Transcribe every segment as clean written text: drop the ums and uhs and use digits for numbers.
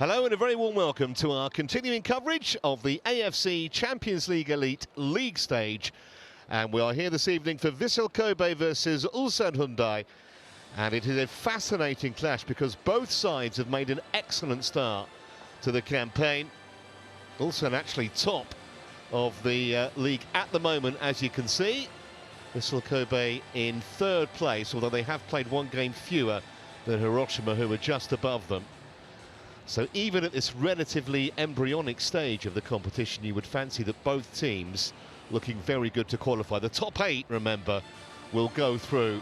Hello and a very warm welcome to our continuing coverage of the AFC Champions League Elite League stage. And we are here this evening for Vissel Kobe versus Ulsan Hyundai. And it is a fascinating clash because both sides have made an excellent start to the campaign. Ulsan actually top of the league at the moment, as you can see. Vissel Kobe in third place, although they have played one game fewer than Hiroshima, who are just above them. So even at this relatively embryonic stage of the competition, you would fancy that both teams looking very good to qualify. The top 8, remember, will go through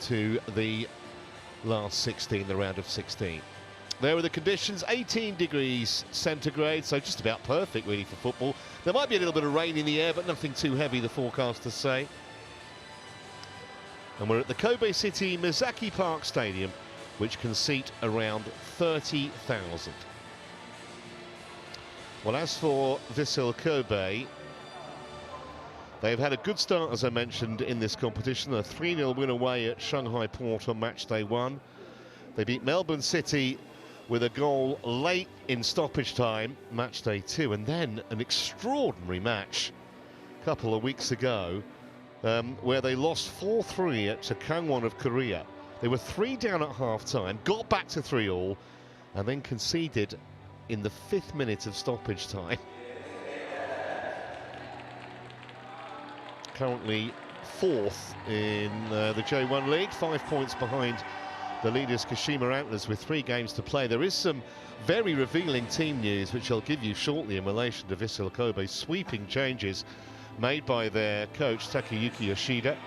to the last 16, the round of 16. There are the conditions, 18 degrees centigrade, so just about perfect really for football. There might be a little bit of rain in the air, but nothing too heavy, the forecasters say. And we're at the Kobe City Mizaki Park Stadium, which can seat around 30,000. Well, as for Vissel Kobe, they've had a good start, as I mentioned, in this competition. A 3-0 win away at Shanghai Port on match day 1. They beat Melbourne City with a goal late in stoppage time, match day 2, and then an extraordinary match a couple of weeks ago where they lost 4-3 at Gangwon of Korea. They were 3 down at half-time, got back to 3-3, and then conceded in the 5th minute of stoppage time. Currently 4th in the J1 League, 5 points behind the leaders Kashima Antlers with 3 games to play. There is some very revealing team news, which I'll give you shortly in relation to Vissel Kobe. Sweeping changes made by their coach, Takayuki Yoshida.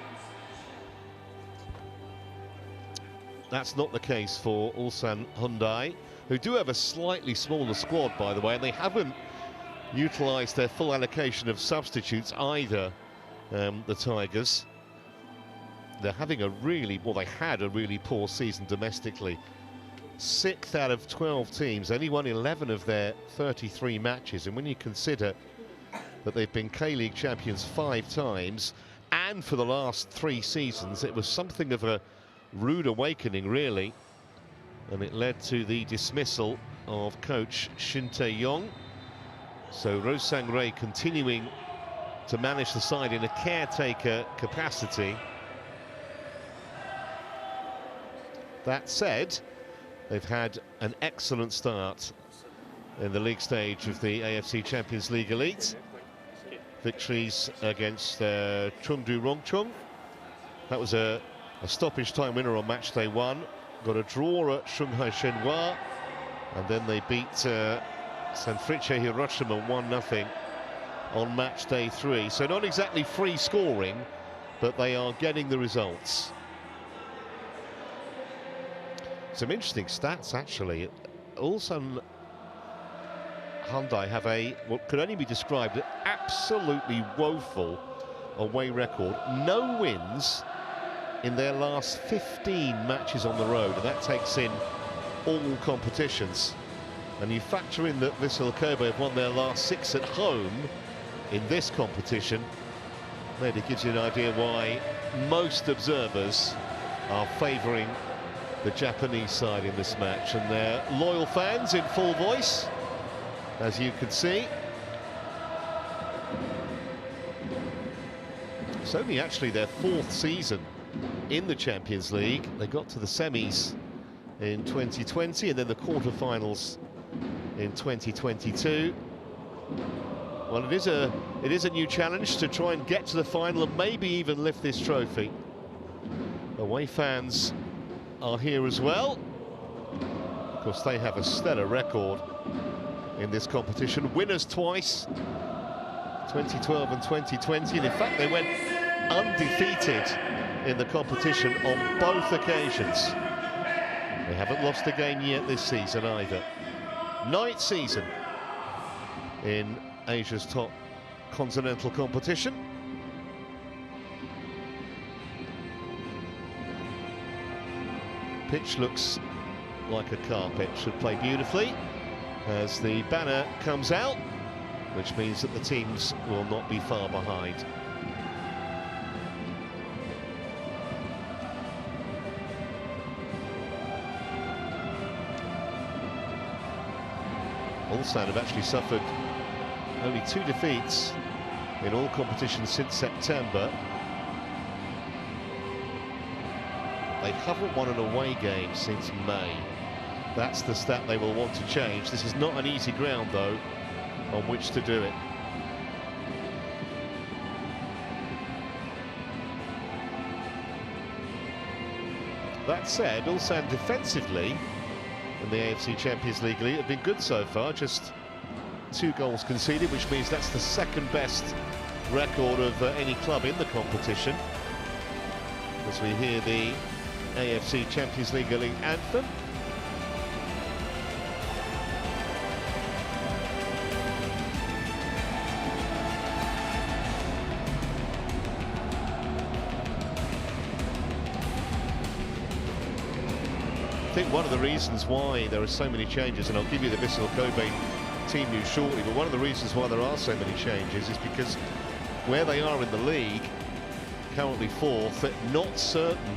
That's not the case for Ulsan Hyundai, who do have a slightly smaller squad, by the way, and they haven't utilised their full allocation of substitutes either, the Tigers. They're having a really, well, they had a really poor season domestically. 6th out of 12 teams, only won 11 of their 33 matches, and when you consider that they've been K-League champions 5 times, and for the last 3 seasons, it was something of a rude awakening, really, and it led to the dismissal of coach Shin Tae-yong. So Roh Sang-rae continuing to manage the side in a caretaker capacity. That said, they've had an excellent start in the league stage of the AFC Champions League Elite. Victories against Chungdu Rongchong. That was a stoppage time winner on match day 1. Got a draw at Shanghai Shenhua, and then they beat Sanfrecce Hiroshima 1-0 on match day 3. So not exactly free scoring, but they are getting the results. Some interesting stats, actually. Ulsan Hyundai have what could only be described as absolutely woeful away record. No wins in their last 15 matches on the road, and that takes in all competitions. And you factor in that Vissel Kobe have won their last 6 at home in this competition, maybe it gives you an idea why most observers are favouring the Japanese side in this match, and their loyal fans in full voice, as you can see. It's only actually their 4th season in the Champions League. They got to the semis in 2020 and then the quarterfinals in 2022. Well, it is a new challenge to try and get to the final and maybe even lift this trophy. Away fans are here as well. Of course, they have a stellar record in this competition. Winners twice, 2012 and 2020, and in fact they went undefeated in the competition on both occasions. They haven't lost a game yet this season either. 9th season in Asia's top continental competition. Pitch looks like a carpet, should play beautifully as the banner comes out, which means that the teams will not be far behind. Ulsan have actually suffered only 2 defeats in all competitions since September. They haven't won an away game since May. That's the stat they will want to change. This is not an easy ground, though, on which to do it. That said, Ulsan defensively in the AFC Champions League Elite have been good so far. Just 2 goals conceded, which means that's the second best record of any club in the competition. As we hear the AFC Champions League Elite anthem. I think one of the reasons why there are so many changes, and I'll give you the Vissel Kobe team news shortly, but one of the reasons why there are so many changes is because where they are in the league, currently 4th, not certain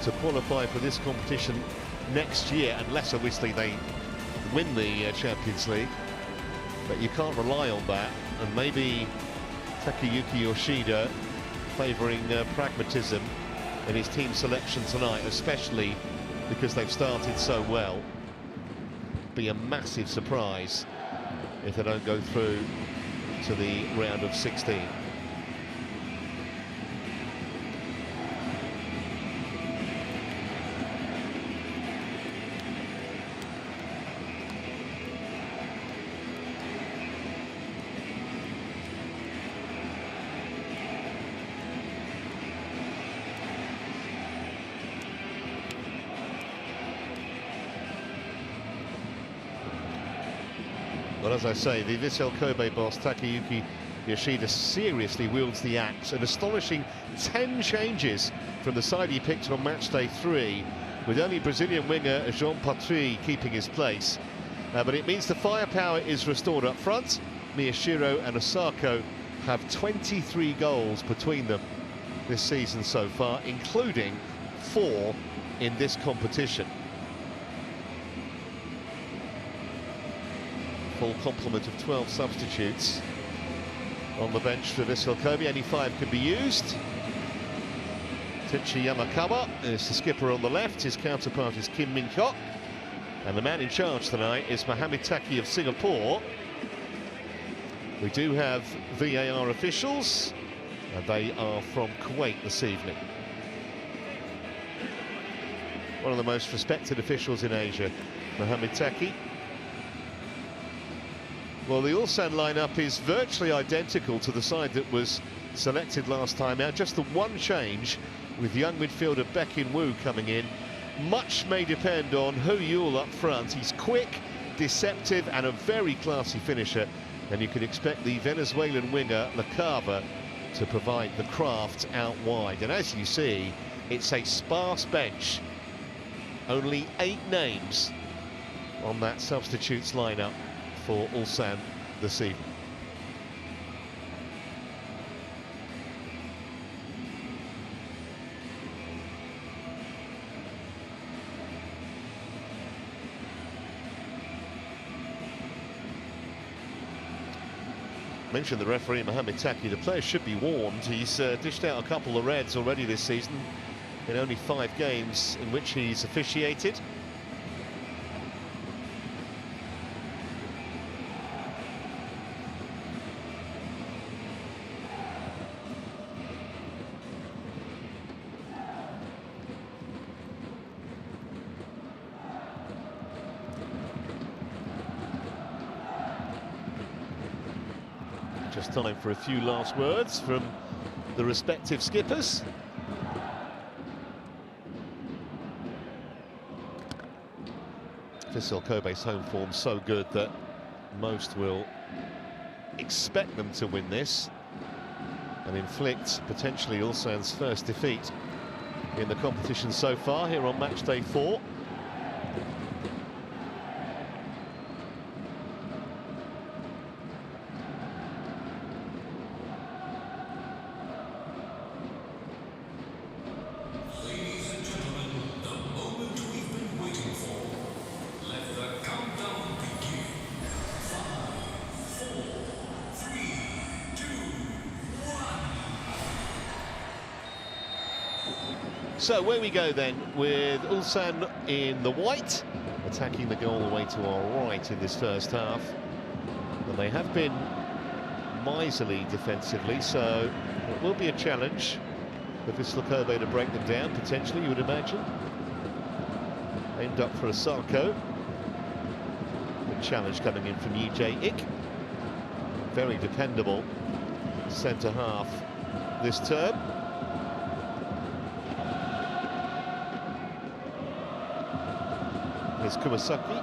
to qualify for this competition next year, unless obviously they win the Champions League. But you can't rely on that, and maybe Takayuki Yoshida favouring pragmatism in his team selection tonight, especially because they've started so well. Be a massive surprise if they don't go through to the round of 16. But as I say, the Vissel Kobe boss Takayuki Yoshida seriously wields the axe. An astonishing 10 changes from the side he picked on matchday 3, with only Brazilian winger Jean Patry keeping his place. But it means the firepower is restored up front. Miyashiro and Osako have 23 goals between them this season so far, including 4 in this competition. Full complement of 12 substitutes on the bench for Vissel Kobe. Only 5 can be used. Tetsuya Yamakawa is the skipper on the left. His counterpart is Kim Min-hyuk. And the man in charge tonight is Mohamed Taki of Singapore. We do have VAR officials, and they are from Kuwait this evening. One of the most respected officials in Asia, Mohamed Taki. Well, the Ulsan lineup is virtually identical to the side that was selected last time out. Just the one change, with young midfielder Baek In-woo coming in. Much may depend on Hu Yul up front. He's quick, deceptive, and a very classy finisher. And you can expect the Venezuelan winger Lacava to provide the craft out wide. And as you see, it's a sparse bench. Only 8 names on that substitutes lineup for Ulsan this evening. Mentioned the referee Mohamed Taki. The players should be warned. He's dished out a couple of reds already this season in only 5 games in which he's officiated. Just time for a few last words from the respective skippers. Vissel Kobe's home form so good that most will expect them to win this and inflict potentially Ulsan's first defeat in the competition so far here on matchday 4. So away we go then, with Ulsan in the white, attacking the goal away to our right in this first half. And they have been miserly defensively, so it will be a challenge for Vissel Kobe to break them down, potentially, you would imagine. Aimed up for a Sarko. Good challenge coming in from UJ Ik. Very dependable centre half this term. Here's Kumasaki.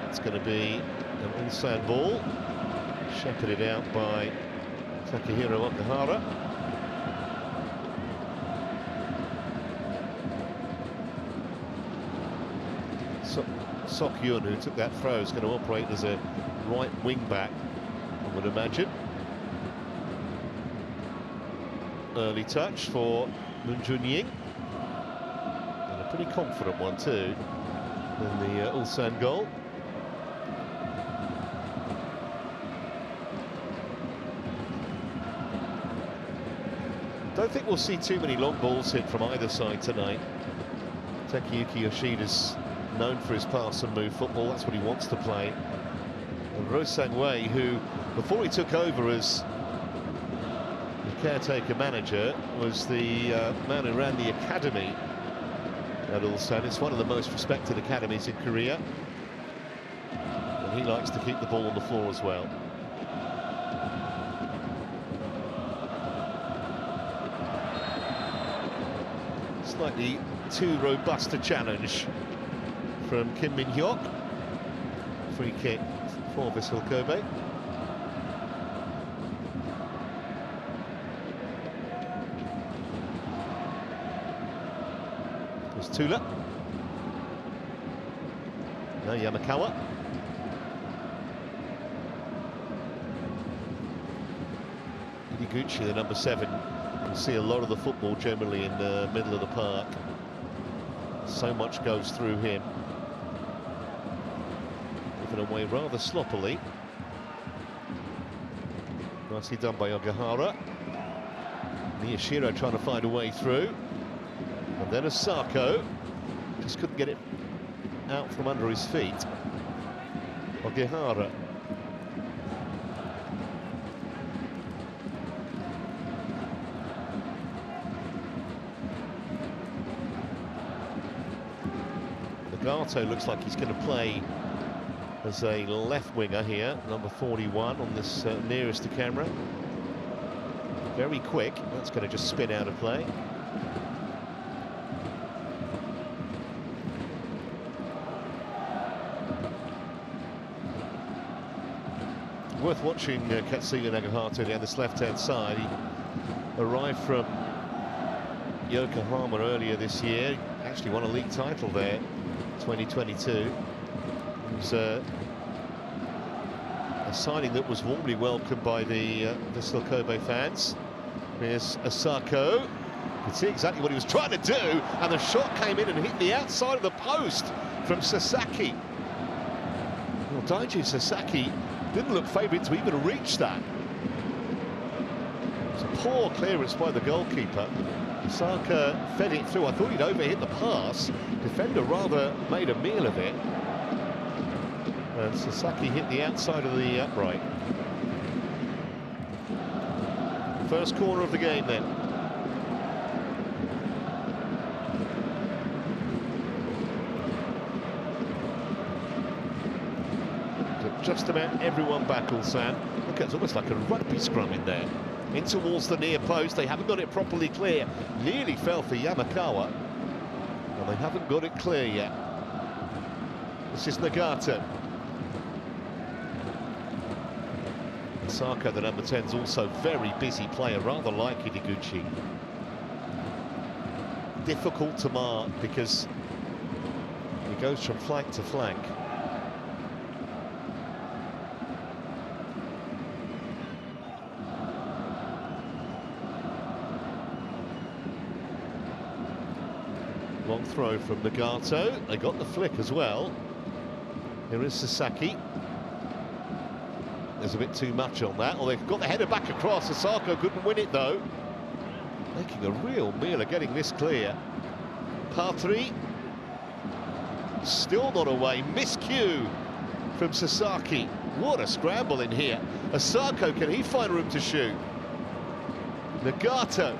It's going to be an Ulsan ball, shepherded out by Takahiro Okahara. Sok Yun, who took that throw, is going to operate as a right wing back, I would imagine. Early touch for Moon Jun-ying. And a pretty confident one too in the Ulsan goal. Don't think we'll see too many long balls hit from either side tonight. Takayuki Yoshida's known for his pass and move football. That's what he wants to play. And Ro Sang-wei, who before he took over as the caretaker manager, was the man who ran the academy at Ulsan. It's one of the most respected academies in Korea, and he likes to keep the ball on the floor as well. Slightly too robust a challenge from Kim Min-hyuk. Free kick for Vissel Kobe. There's Tula. Now Yamakawa. Hidiguchi, the number 7. You see a lot of the football generally in the middle of the park. So much goes through him. Given away rather sloppily. Nicely done by Ogahara. Miyashiro trying to find a way through. And then Asako. Just couldn't get it out from under his feet. Ogahara. Gato looks like he's going to play as a left winger here, number 41 on this nearest to camera. Very quick. That's going to just spin out of play. Worth watching Katsuya Nagahata down this left-hand side. He arrived from Yokohama earlier this year. Actually won a league title there. 2022. It was a signing that was warmly welcomed by the Vissel Kobe fans. Here's Asako. You can see exactly what he was trying to do, and the shot came in and hit the outside of the post from Sasaki. Well, Daiji Sasaki didn't look favourite to even reach that. It's a poor clearance by the goalkeeper. Saka fed it through. I thought he'd overhit the pass. Defender rather made a meal of it. And Sasaki hit the outside of the upright. First corner of the game then. Just about everyone back, Ulsan. Look, it's almost like a rugby scrum in there. In towards the near post, they haven't got it properly clear. Nearly fell for Yamakawa, and they haven't got it clear yet. This is Nagata. Saka, the number 10, is also very busy player, rather like Hidiguchi. Difficult to mark because he goes from flank to flank. Long throw from Nagato. They got the flick as well. Here is Sasaki. There's a bit too much on that. Oh, they've got the header back across. Asako couldn't win it though. making a real meal of getting this clear. Par-3. Still not away. Miscue from Sasaki. What a scramble in here. Asako, can he find room to shoot? Nagato.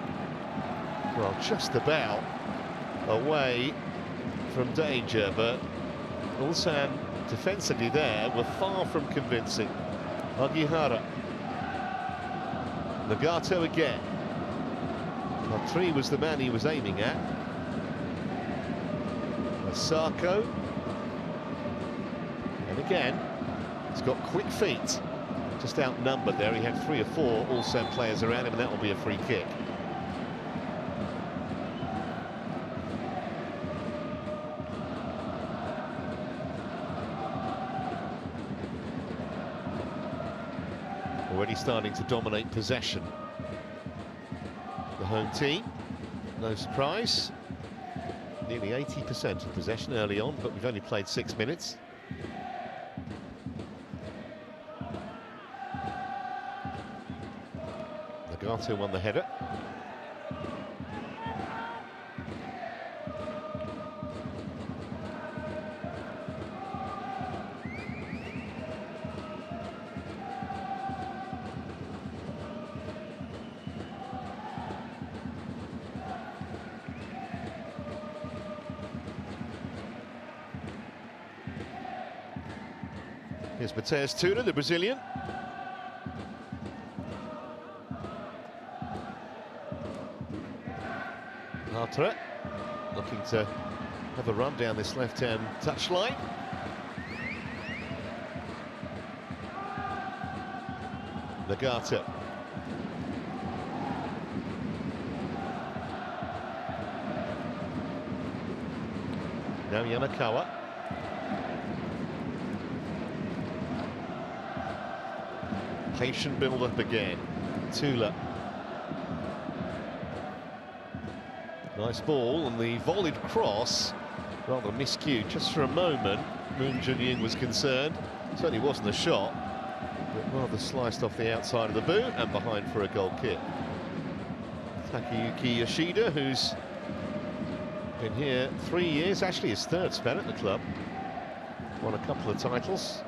Well, just about away from danger, but Ulsan defensively there were far from convincing. Agihara. Nagato again. Par-3 was the man he was aiming at. Asako. And again, he's got quick feet. Just outnumbered there. He had 3 or 4 Ulsan players around him, and that will be a free kick. Already starting to dominate possession. The home team, no surprise. Nearly 80% of possession early on, but we've only played 6 minutes. Nagato won the header. Here's Mateus Tuna, the Brazilian. Artre looking to have a run down this left-hand touchline. Nagata. Now Yanakawa. Patient build-up again. Tula. Nice ball, and the volleyed cross, rather miscued. Just for a moment, Moon Jun-Ying was concerned. Certainly wasn't a shot, but rather sliced off the outside of the boot and behind for a goal kick. Takayuki Yoshida, who's been here 3 years, actually his 3rd spell at the club. Won a couple of titles.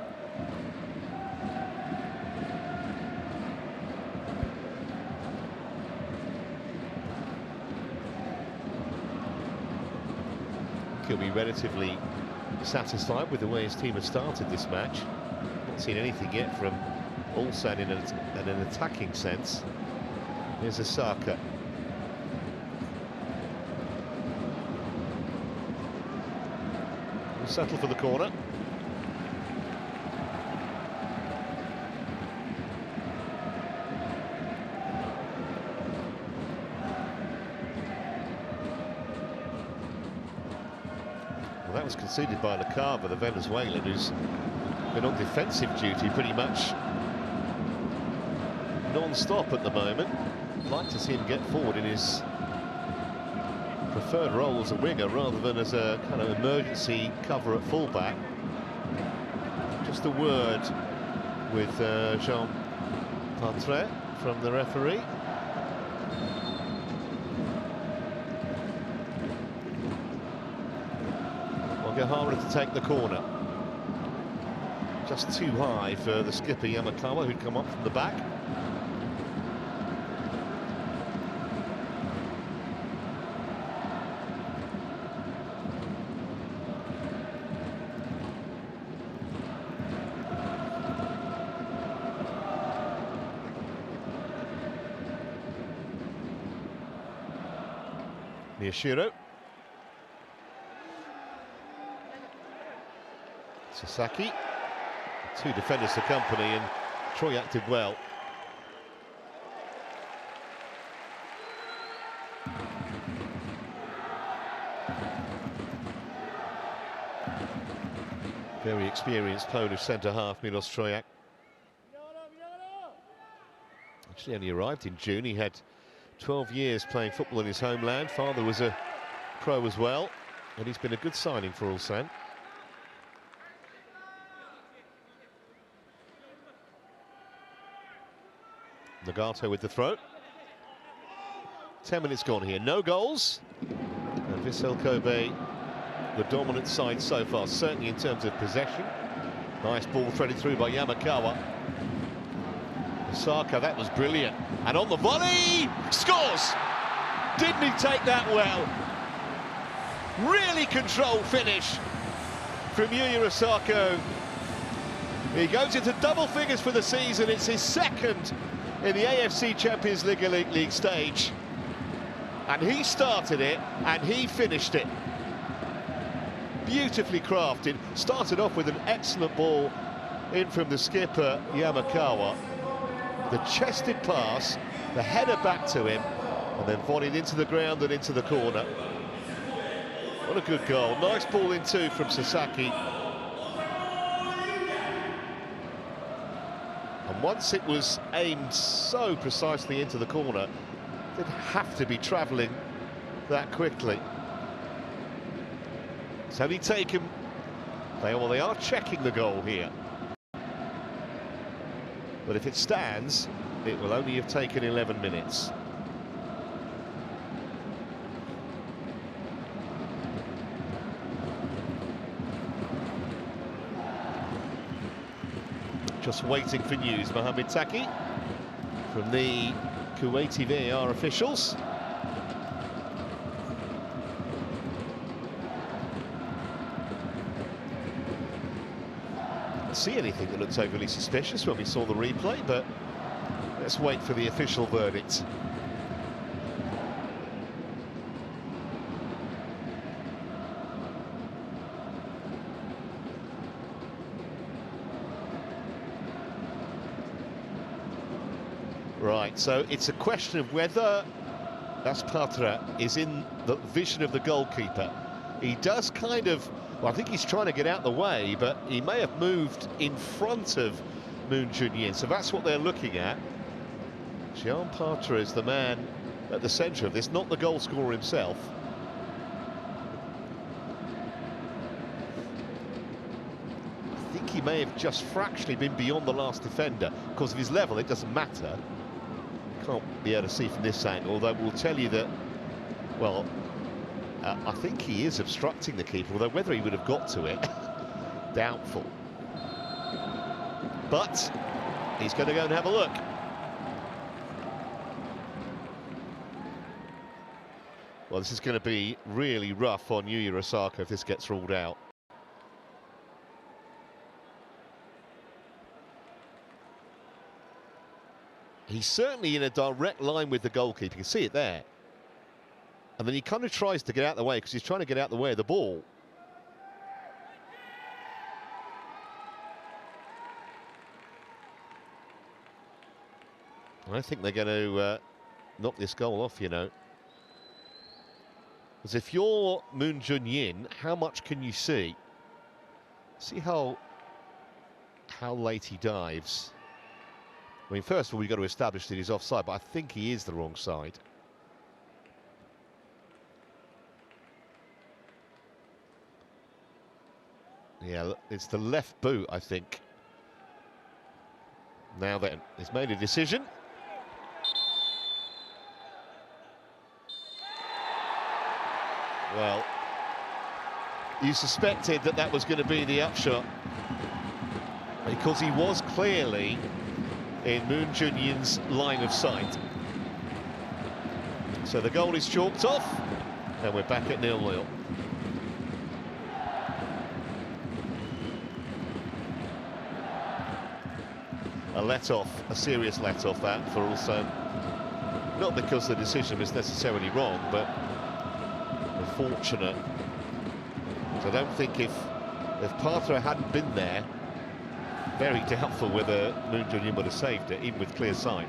He'll be relatively satisfied with the way his team has started this match. Not seen anything yet from Ulsan in an attacking sense. Here's Asaka. We'll settle for the corner. Well, that was conceded by Lacava, the Venezuelan, who's been on defensive duty pretty much non-stop at the moment. I'd like to see him get forward in his preferred role as a winger rather than as a kind of emergency cover at fullback. Just a word with Jean Patret from the referee. Ogihara to take the corner. Just too high for the skipper Yamakawa, who'd come up from the back. Miyashiro. Sasaki. 2 defenders to company, and Troy acted well. Very experienced Polish centre-half, Milos Troyak. Actually only arrived in June. He had 12 years playing football in his homeland. Father was a pro as well, and he's been a good signing for Ulsan. Nagato with the throw. 10 minutes gone here, no goals. And Vissel Kobe, the dominant side so far, certainly in terms of possession. Nice ball threaded through by Yamakawa. Osaka, that was brilliant. And on the volley, scores! Didn't he take that well? Really controlled finish from Yuya Osaka. He goes into double figures for the season. It's his second in the AFC Champions League Elite League stage. And he started it, and he finished it. Beautifully crafted. Started off with an excellent ball in from the skipper, Yamakawa. The chested pass, the header back to him, and then volleyed into the ground and into the corner. What a good goal. Nice ball in too from Sasaki. And once it was aimed so precisely into the corner, it didn't have to be travelling that quickly. It's only taken... they are checking the goal here. But if it stands, it will only have taken 11 minutes. Just waiting for news, Mohamed Taki, from the Kuwaiti VAR officials. Didn't see anything that looked overly suspicious when we saw the replay, but let's wait for the official verdict. Right, so it's a question of whether Patra is in the vision of the goalkeeper. He does kind of, well, I think he's trying to get out the way, but he may have moved in front of Moon Junyin, so that's what they're looking at. Patra is the man at the centre of this, not the goal scorer himself. I think he may have just fractionally been beyond the last defender. Because of his level, it doesn't matter. Can't be able to see from this angle, although we'll tell you that, well, I think he is obstructing the keeper, although whether he would have got to it, doubtful. But he's going to go and have a look. Well, this is going to be really rough on Yuya Osaka if this gets ruled out. He's certainly in a direct line with the goalkeeper. You can see it there. And then he kind of tries to get out of the way because he's trying to get out of the way of the ball. I think they're going to knock this goal off, you know. Because if you're Moon Junyin, how much can you see? See how late he dives. I mean, first of all, we've got to establish that he's offside, but I think he is the wrong side. Yeah, it's the left boot, I think. Now then, he's made a decision. Well, you suspected that that was going to be the upshot, because he was clearly in Moon Junyin's line of sight. So the goal is chalked off, and we're back at 0-0. A let-off, a serious let-off that for Ulsan. Not because the decision was necessarily wrong, but unfortunate. So I don't think if Patra hadn't been there, very doubtful whether Moon Junyin would have saved it, even with clear sight.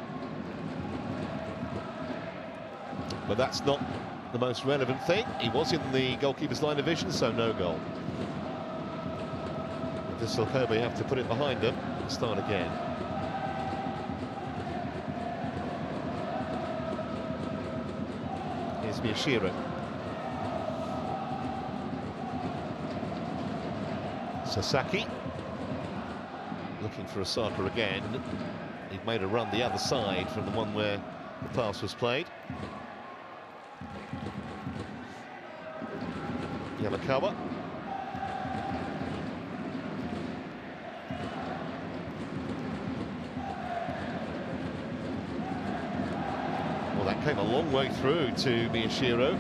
But that's not the most relevant thing. He was in the goalkeeper's line of vision, so no goal. Vissel Kobe have to put it behind them and start again. Here's Miyashiro. Sasaki. Looking for Osaka again. He'd made a run the other side from the one where the pass was played. Yamakawa. Well, that came a long way through to Miyashiro.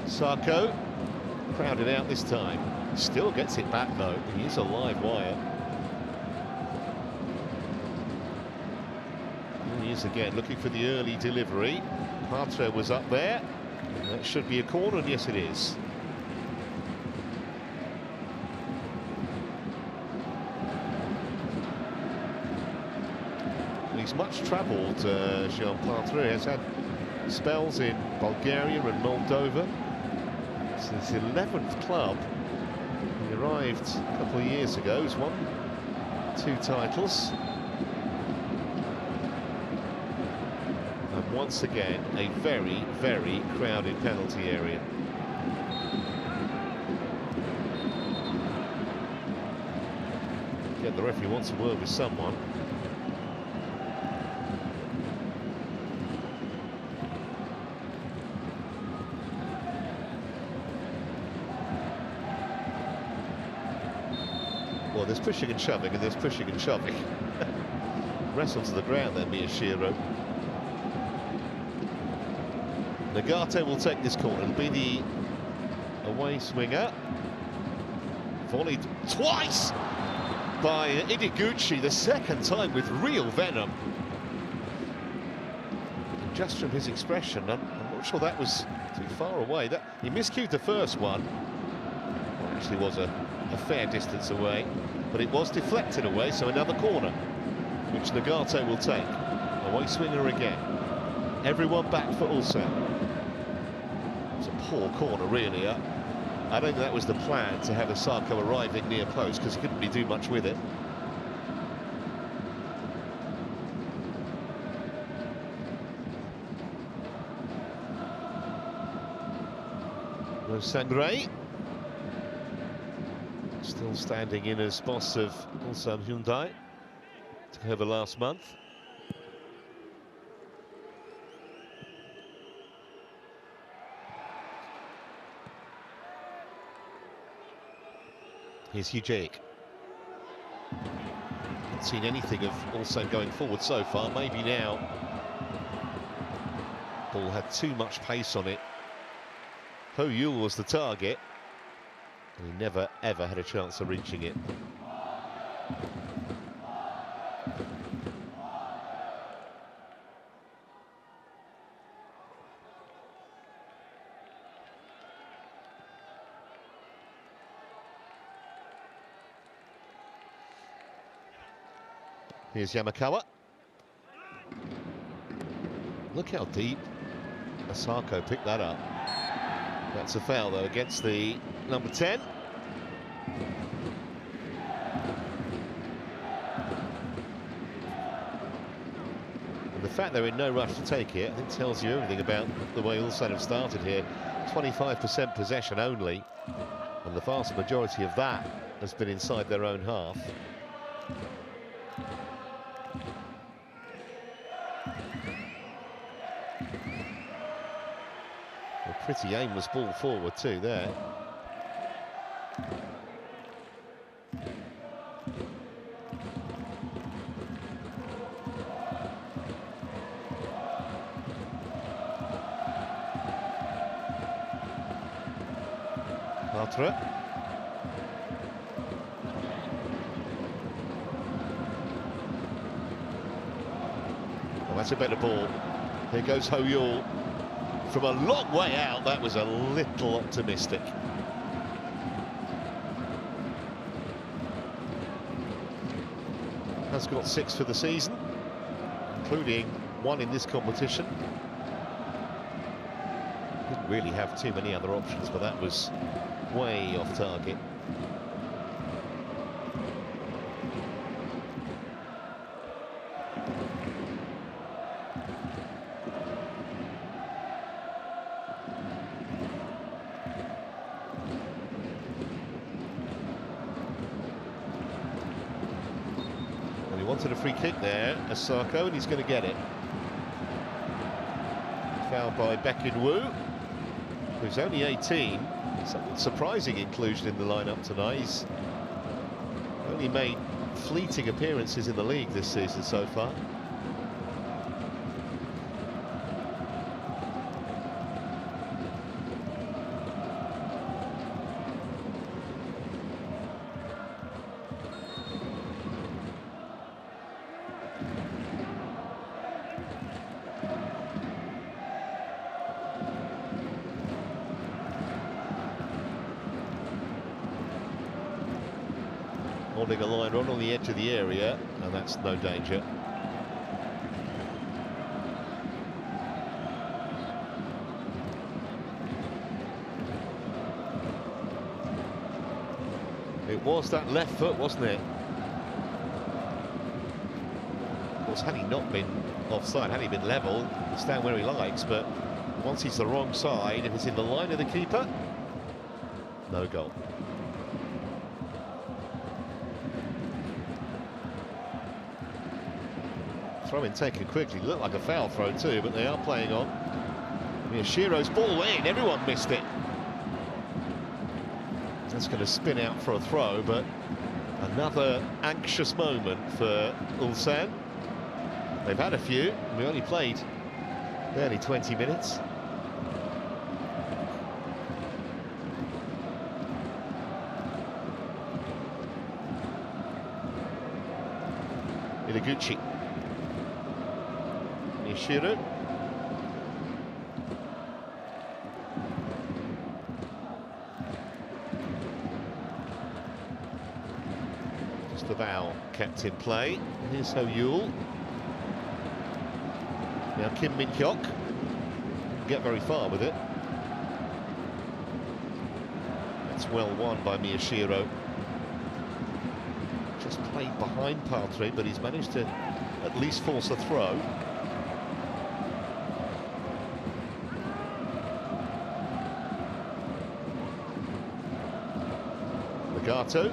Sako crowded out this time. Still gets it back though. He is a live wire. He is again looking for the early delivery. Patre was up there. That should be a corner, and yes it is. He's much travelled, Jean Patre. Has had spells in Bulgaria and Moldova. It's his 11th club. He arrived a couple of years ago. He's won 2 titles. And once again, a very, very crowded penalty area. Again, the referee wants a word with someone. Well, there's pushing and shoving, and there's pushing and shoving. Wrestle to the ground there, Miyashiro. Nagate will take this corner. It'll be the away swinger. Volleyed twice by Ideguchi, the second time with real venom. And just from his expression, I'm not sure that was too far away. He miscued the first one. Well, actually was a fair distance away, but it was deflected away, so another corner, which Nagate will take. Away swinger again. Everyone back for Ulsan. It's a poor corner, really. I don't think that was the plan, to have Osako arriving near post, because he couldn't really do much with it. Sangre. Still standing in as boss of Ulsan Hyundai. Took over last month. Here's Hujik. Not seen anything of Ulsan going forward so far. Maybe now. Ball had too much pace on it. Ho Yul was the target. He never, ever had a chance of reaching it. Here's Yamakawa. Look how deep Osako picked that up. That's a foul, though, against the number 10. And the fact they're in no rush to take it, I think, tells you everything about the way Ulsan have started here. 25% possession only, and the vast majority of that has been inside their own half. Pretty aimless ball forward too there. Patre. Well, that's a better ball. Here goes Ho Yul. From a long way out, that was a little optimistic. Has got 6 for the season, including 1 in this competition. Didn't really have too many other options, but that was way off target. Wanted a free kick there, Osako, and he's going to get it. Fouled by Baek In-woo, who's only 18. Some surprising inclusion in the lineup tonight. He's only made fleeting appearances in the league this season so far. Holding a line run on the edge of the area, and that's no danger. It was that left foot, wasn't it? Of course, had he not been offside, had he been level, he'll stand where he likes, but once he's the wrong side, if it's in the line of the keeper, no goal. Throw-in taken quickly, looked like a foul throw too, but they are playing on. Miyashiro's ball in, everyone missed it. That's going to spin out for a throw, but another anxious moment for Ulsan. They've had a few, we only played barely 20 minutes. Itaguchi. Nishiro. Just about kept in play. Here's Ho-Yul. Now Kim Min-hyuk didn't get very far with it. That's well won by Miyashiro. Just played behind Patry, but he's managed to at least force a throw. Legato.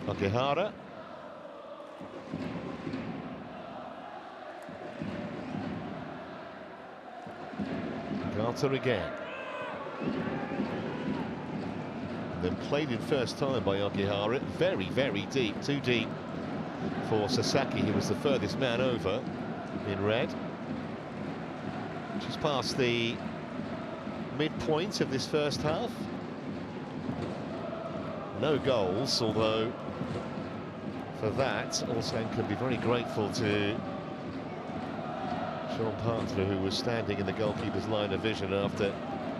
Akihara. Legato again. And then played in first time by Akihara. Very, very deep. Too deep for Sasaki. He was the furthest man over in red. Just past the midpoint of this first half. No goals, although for that, Ulsan can be very grateful to Sean Partner, who was standing in the goalkeeper's line of vision after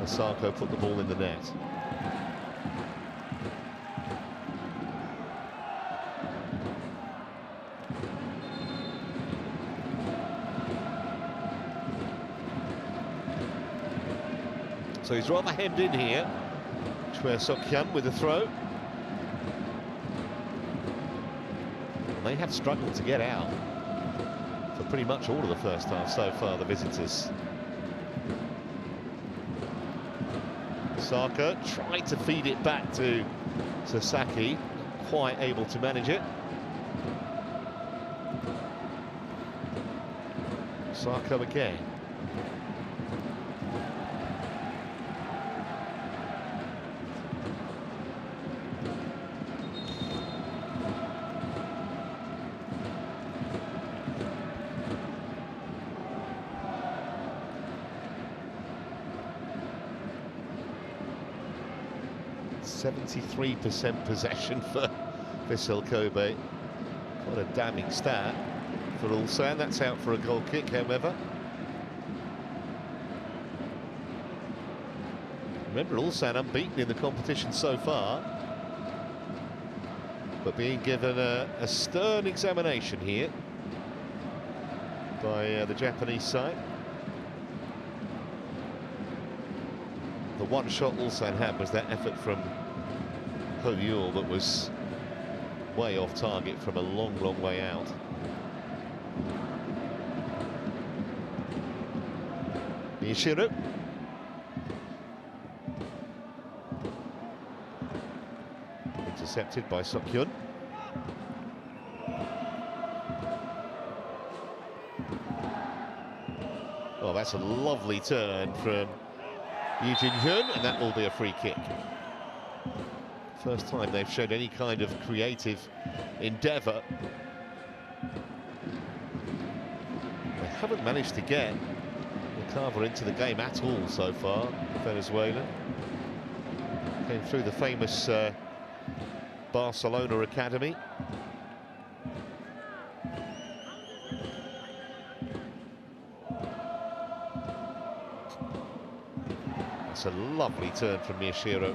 Osako put the ball in the net. So he's rather hemmed in here. Choi Sok-hyun with a throw. They have struggled to get out for pretty much all of the first half so far, the visitors. Osaka tried to feed it back to Sasaki, quite able to manage it. Osaka again. %73% possession for Vissel Kobe. What a damning stat for Ulsan. That's out for a goal kick, however. Remember, Ulsan unbeaten in the competition so far, but being given a stern examination here by the Japanese side. The one shot Ulsan had was that effort from Ho-Yul that was way off target from a long, long way out. Miyashiro. Intercepted by Sok-hyun. Well, that's a lovely turn from Yu Jin-hyun, and that will be a free kick. First time they've showed any kind of creative endeavour. They haven't managed to get Carver into the game at all so far, Venezuelan. Came through the famous Barcelona academy. It's a lovely turn from Miyashiro.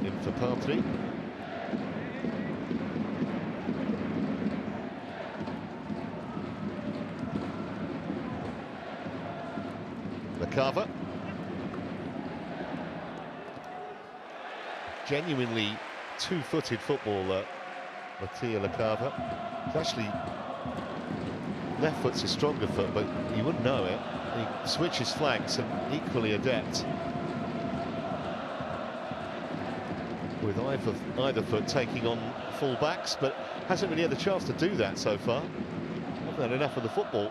In for Patri. Carver. Genuinely two-footed footballer, Mattia Lacava. It's actually left foot's his stronger foot, but you wouldn't know it. He switches flanks and equally adept with either foot taking on full-backs, but hasn't really had the chance to do that so far. Hasn't had enough of the football.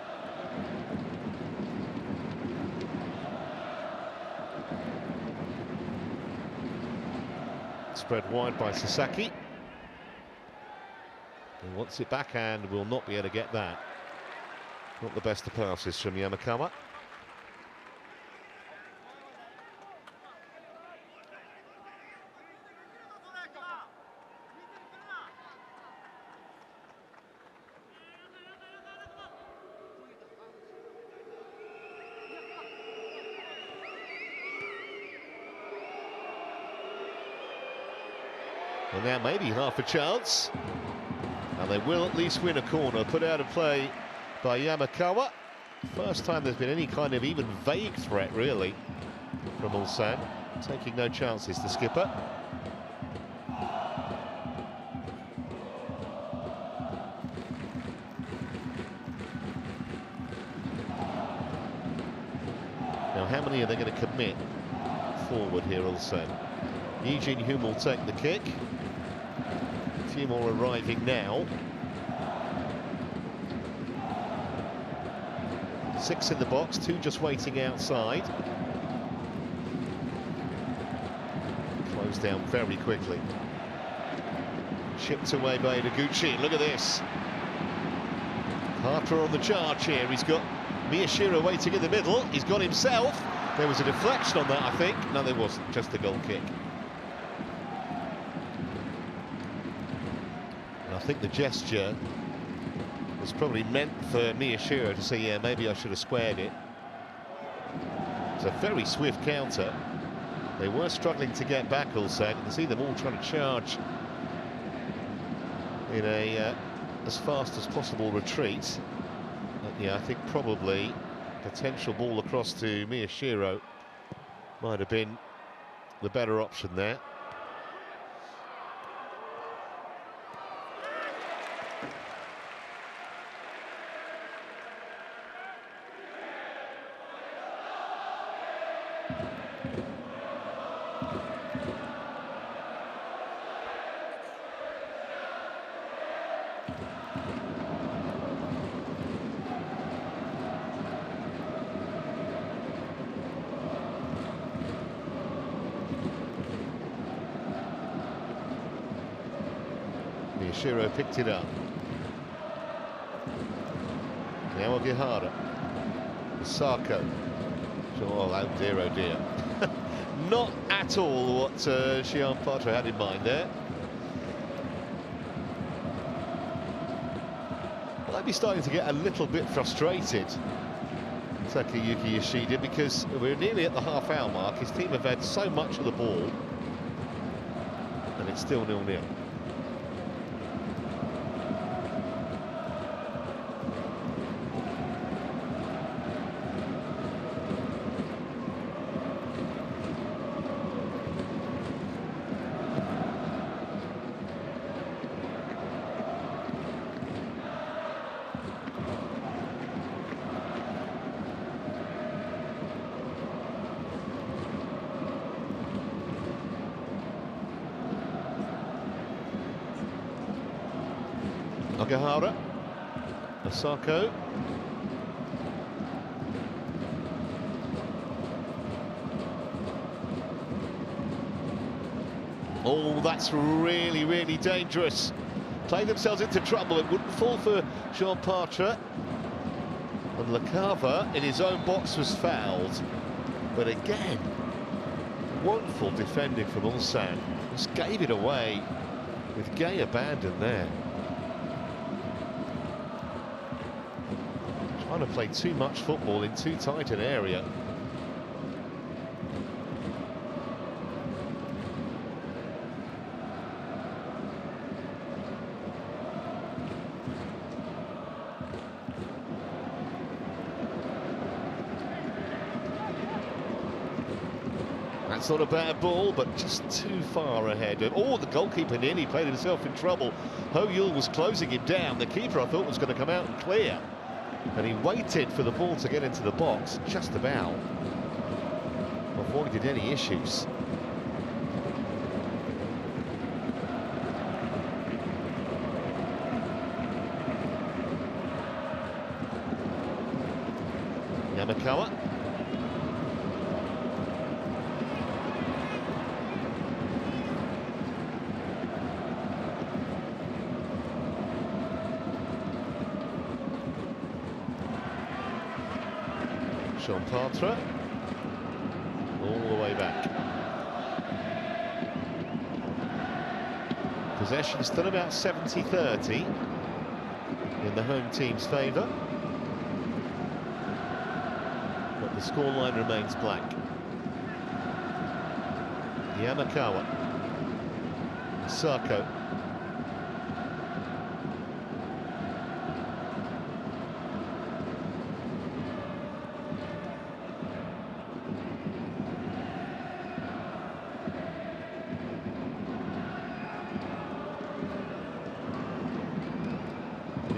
Spread wide by Sasaki. He wants it back and will not be able to get that. Not the best of passes from Yamakawa. And now maybe half a chance. And they will at least win a corner, put out of play by Yamakawa. First time there's been any kind of even vague threat, really, from Ulsan. Taking no chances, the skipper. Now, how many are they going to commit forward here, Ulsan? Yu Jin-hyun will take the kick. A few more arriving now. 6 in the box, 2 just waiting outside. Closed down very quickly. Chipped away by Itaguchi. Look at this. Harper on the charge here. He's got Miyashiro waiting in the middle. He's got himself. There was a deflection on that, I think. No, there wasn't. Just a goal kick. I think the gesture was probably meant for Miyashiro to say, yeah, maybe I should have squared it. It's a very swift counter. They were struggling to get back, Ulsan. You can see them all trying to charge in a as fast as possible retreat. But yeah, I think probably potential ball across to Miyashiro might have been the better option there. Miyashiro picked it up. Now Ogihara. Sako. Oh dear, oh dear. Not at all what Xian Patra had in mind there. Might be starting to get a little bit frustrated, Takayuki Yoshida, because we're nearly at the half-hour mark. His team have had so much of the ball, and it's still 0-0. Ogihara, Osako. Oh, that's really, really dangerous. Play themselves into trouble. It wouldn't fall for Jean Partre. And Lacava in his own box was fouled. But again, wonderful defending from Ulsan. Just gave it away with gay abandon there. Trying to play too much football in too tight an area. That's not a bad ball, but just too far ahead. Oh, the goalkeeper nearly played himself in trouble. Ho Yul was closing him down. The keeper, I thought, was going to come out and clear. And he waited for the ball to get into the box, just about. Avoided any issues. Yamakawa. Jean Partre, all the way back. Possession still about 70-30 in the home team's favour, but the scoreline remains blank. Yamakawa, Sako.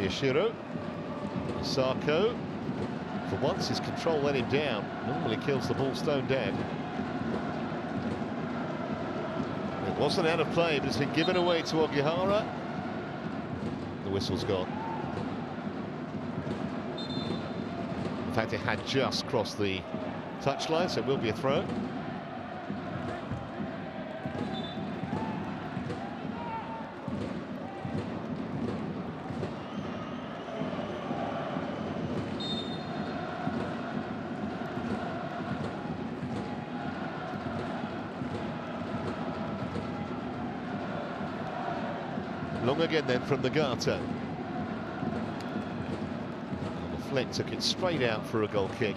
Shiro, Sako, for once his control let him down. Normally kills the ball stone dead. It wasn't out of play, but it's been given away to Ogihara. The whistle's gone. In fact, it had just crossed the touchline, so it will be a throw. Long again then from the Gato. And the flick took it straight out for a goal kick.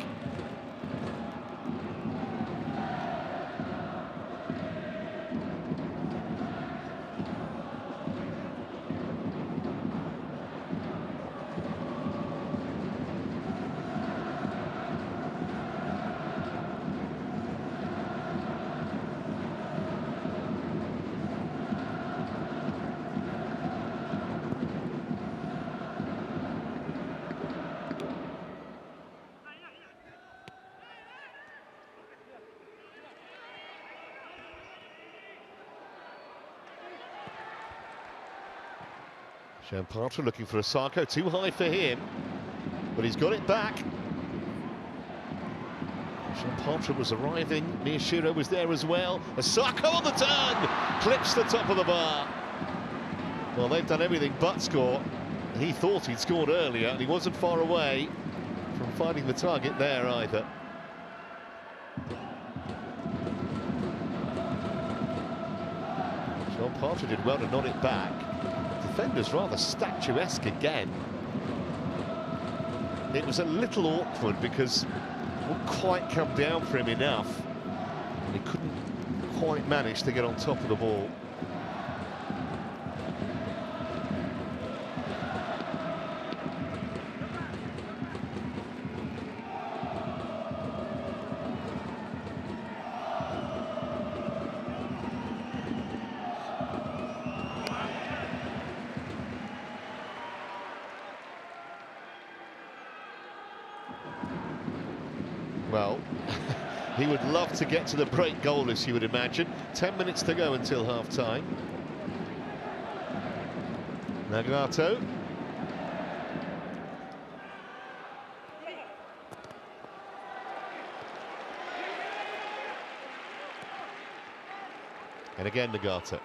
Jean Partre looking for Osako, too high for him, but he's got it back. Jean Partre was arriving, Miyashiro was there as well. Osako on the turn, clips the top of the bar. Well, they've done everything but score. He thought he'd scored earlier, and he wasn't far away from finding the target there either. Jean Partre did well to nod it back. Defender's rather statuesque again. It was a little awkward because it wouldn't quite come down for him enough, and he couldn't quite manage to get on top of the ball. Well, he would love to get to the break goalless, you would imagine. 10 minutes to go until half-time. Nagato, And again, Nagata.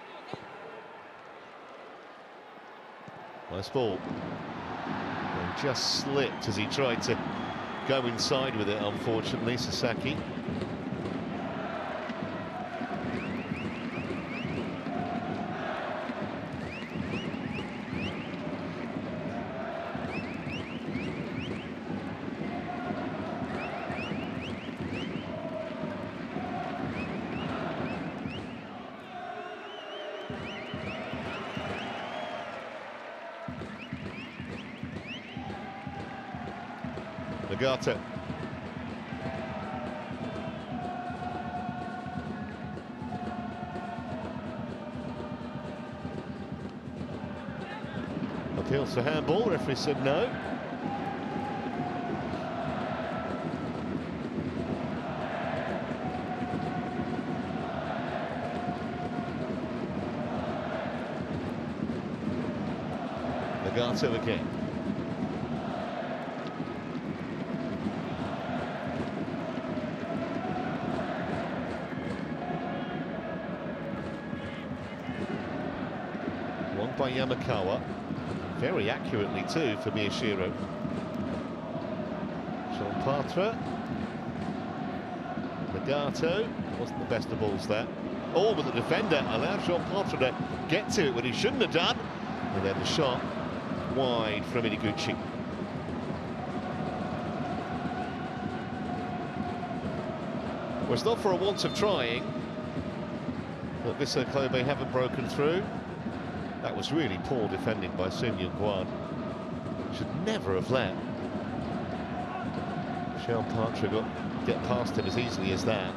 Nice ball. He just slipped as he tried to go inside with it, unfortunately, Sasaki. Nagata. Appeals for handball, referee said no. Nagata again. One by Yamakawa. Very accurately too for Miyashiro. Jean Patra. Nagato. Wasn't the best of balls there. Oh, but the defender allowed Jean Patra to get to it when he shouldn't have done. And then the shot wide from Iniguchi. Well, it's not for a want of trying that Vissel Kobe haven't broken through. That was really poor defending by Sun Yun-Kwan. Should never have let Jean Patra get past him as easily as that.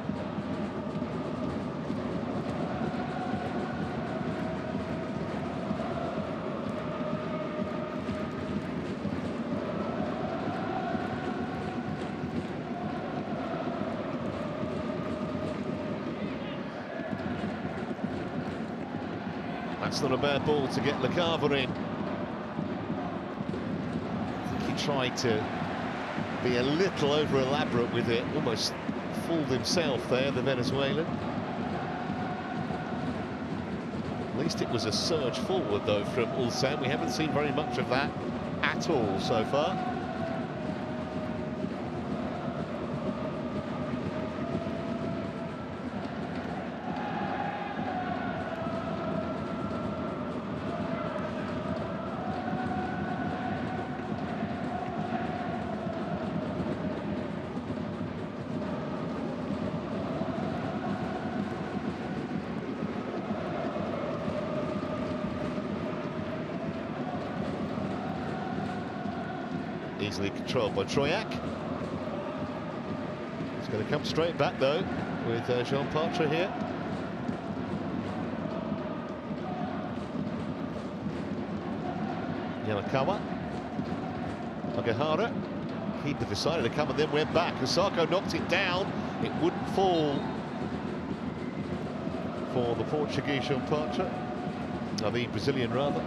That's not a bad ball to get Lacava in. I think he tried to be a little over-elaborate with it, almost fooled himself there, the Venezuelan. At least it was a surge forward, though, from Ulsan. We haven't seen very much of that at all so far. Easily controlled by Troyak. It's going to come straight back though with Jean Patra here. Yamakawa. Agahara. Keeper decided to come and then went back. Osako knocked it down. It wouldn't fall for the Portuguese Jean Patra. The Brazilian rather.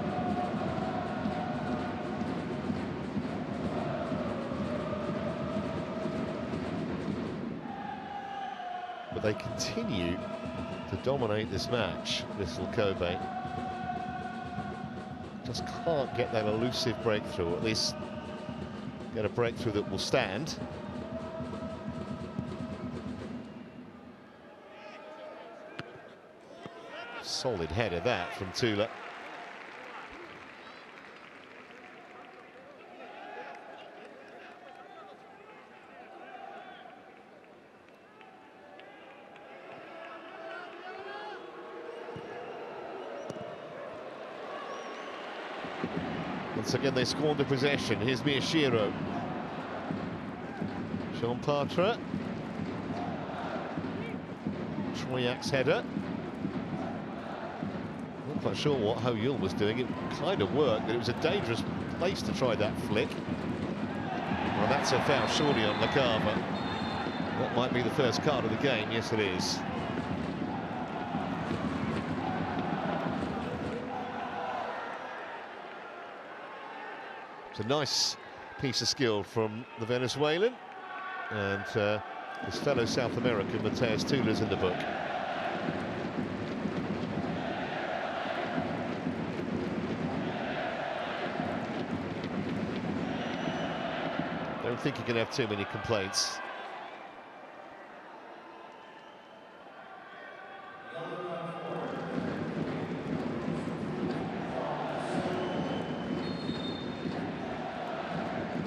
But they continue to dominate this match, Vissel Kobe. Just can't get that elusive breakthrough, or at least get a breakthrough that will stand. Solid header that from Tula. Once again, they squander possession. Here's Miyashiro. Jean Patra. Troyak's header. Not quite sure what Ho Yul was doing. It kind of worked, but it was a dangerous place to try that flick. Well, that's a foul, surely, on Lacava. That might be the first card of the game. Yes, it is. It's a nice piece of skill from the Venezuelan, and his fellow South American Mateus Tula's in the book. don't think he can have too many complaints.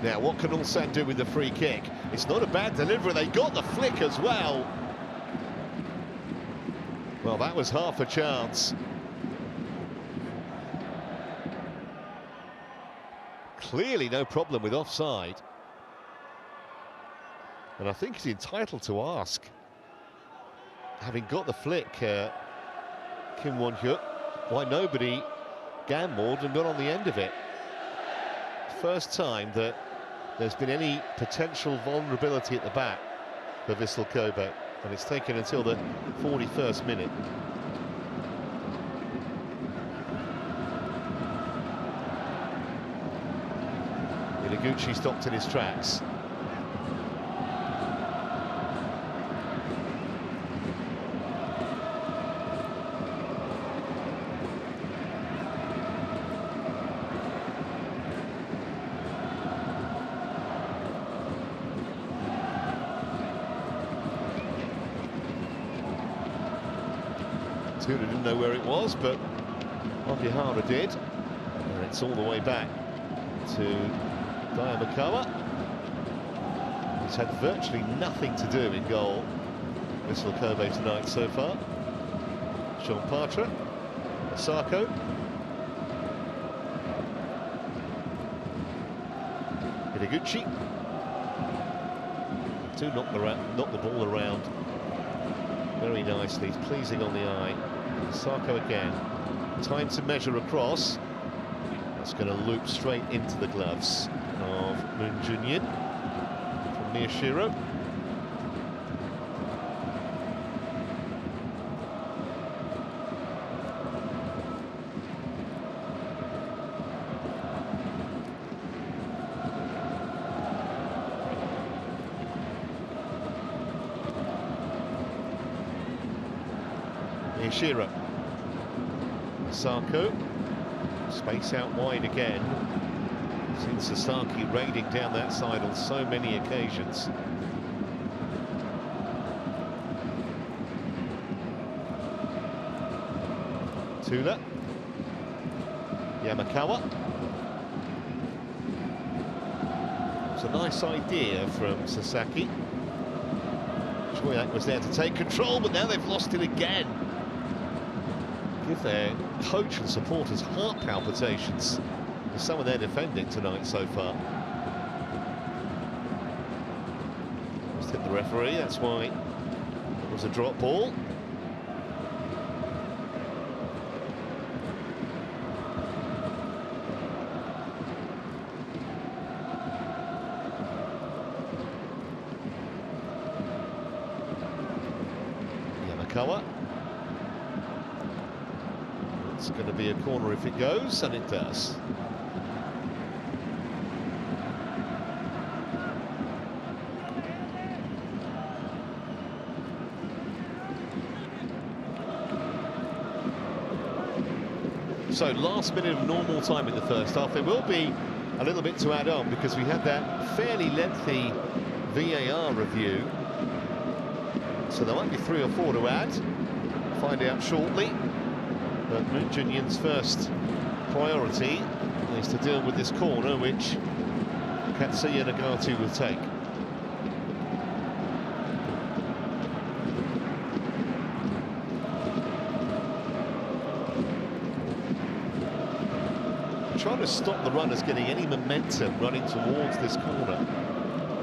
Now, what can Ulsan do with the free kick? It's not a bad delivery. They got the flick as well. Well, that was half a chance. Clearly no problem with offside. And I think he's entitled to ask, having got the flick, Kim Won-hyuk, why nobody gambled and got on the end of it. First time that there's been any potential vulnerability at the back for Vissel Kobe, and it's taken until the 41st minute. Hiraguchi stopped in his tracks. Tula didn't know where it was, but Okihara did. And it's all the way back to Dayamakawa. He's had virtually nothing to do in goal, Vissel Kobe tonight so far. Sean Patra, Osako. Hiraguchi. Do knock the ball around very nicely. He's pleasing on the eye. Osako again. Time to measure across. That's going to loop straight into the gloves of Moon Jun-yin from Miyashiro. Miyashiro. Osako. Space out wide again. Seen Sasaki raiding down that side on so many occasions. Tula. Yamakawa. It's a nice idea from Sasaki. Choyak was there to take control, but now they've lost it again. Give their coach and supporters heart palpitations with some of their defending tonight so far. Just hit the referee, that's why it was a drop ball. Yamakawa. It's going to be a corner if it goes, and it does. So last minute of normal time in the first half. There will be a little bit to add on because we had that fairly lengthy VAR review. So there might be 3 or 4 to add. Find out shortly. But Moon Jun-yin's first priority is to deal with this corner, which Katsuya Nagatu will take. Trying to stop the runners getting any momentum running towards this corner.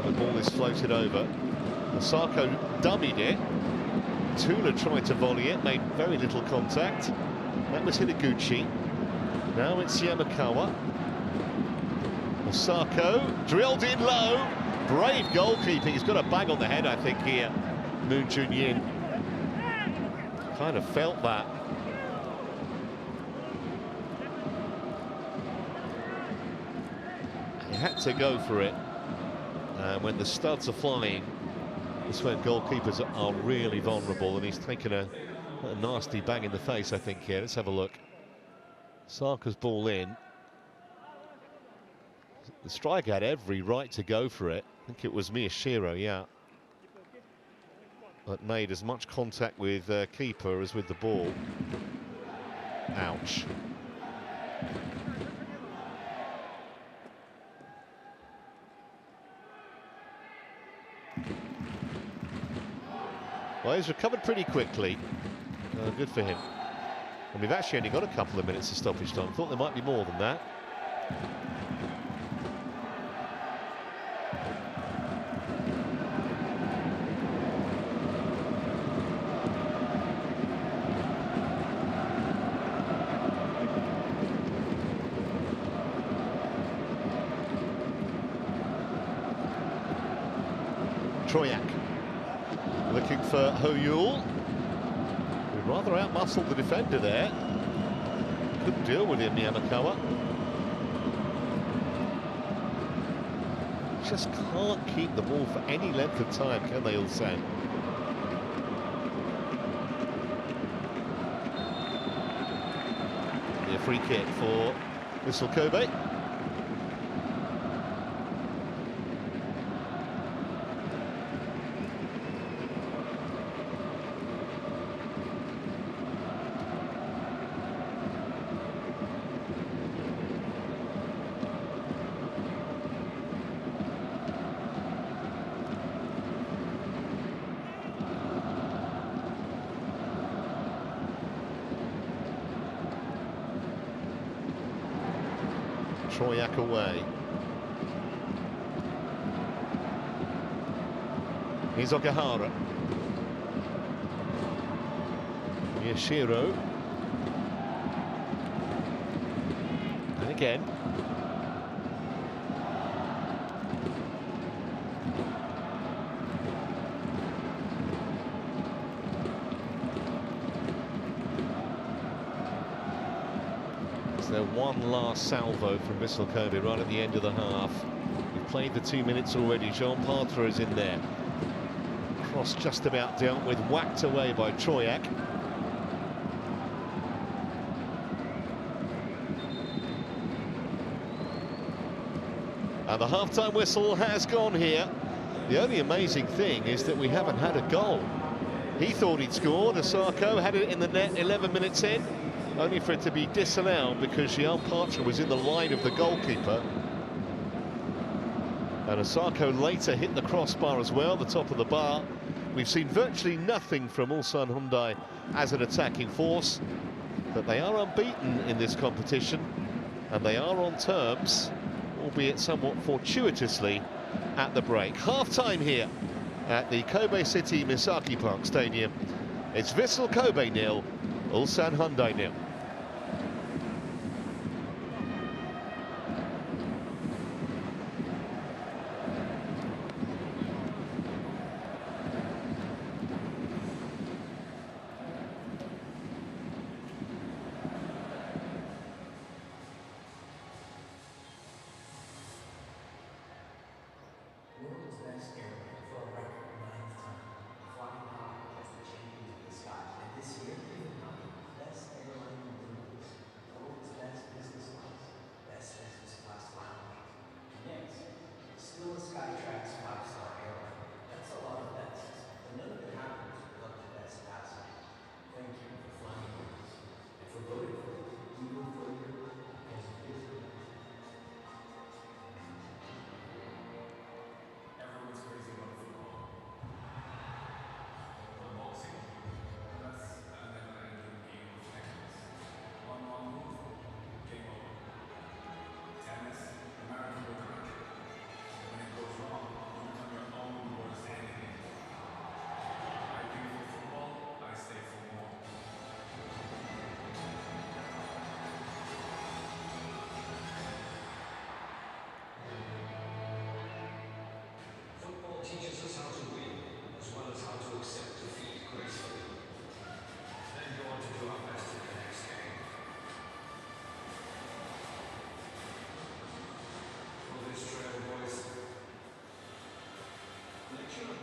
And the ball is floated over. Osako dummied it. Tula tried to volley it, made very little contact. That was Hiraguchi. Now it's Yamakawa. Osako drilled in low. Brave goalkeeping. He's got a bang on the head, I think, here. Moon Jun-yin. Kind of felt that. He had to go for it. When the studs are flying, that's when goalkeepers are really vulnerable, and he's taken a nasty bang in the face, I think, here. Let's have a look. Sarka's ball in. The striker had every right to go for it. I think it was Miyashiro, yeah, that made as much contact with keeper as with the ball. Ouch. Well, he's recovered pretty quickly. Good for him. And we've actually only got a couple of minutes of stoppage time. Thought there might be more than that. Troyak looking for Ho-Yul, who rather outmuscled the defender there. Couldn't deal with him, Yamakawa. Just can't keep the ball for any length of time, can they, Ulsan? A free kick for Vissel Kobe. Troyak away. Here's Okahara. Miyashiro. And again. Their one last salvo from Vissel Kobe right at the end of the half. We've played the 2 minutes already. Jean Partra is in there. Cross just about dealt with, whacked away by Troyak. And the half-time whistle has gone here. The only amazing thing is that we haven't had a goal. He thought he'd scored. Osako had it in the net 11 minutes in, only for it to be disallowed because Jean Partra was in the line of the goalkeeper. And Osako later hit the crossbar as well, the top of the bar. We've seen virtually nothing from Ulsan Hyundai as an attacking force, but they are unbeaten in this competition, and they are on terms, albeit somewhat fortuitously, at the break. Half-time here at the Kobe City Misaki Park Stadium. It's Vissel Kobe 0, Ulsan Hyundai 0. Teaches us how to win, as well as how to accept defeat gracefully. Then go on to do our best in the next game. For this trail, boys. Lecture.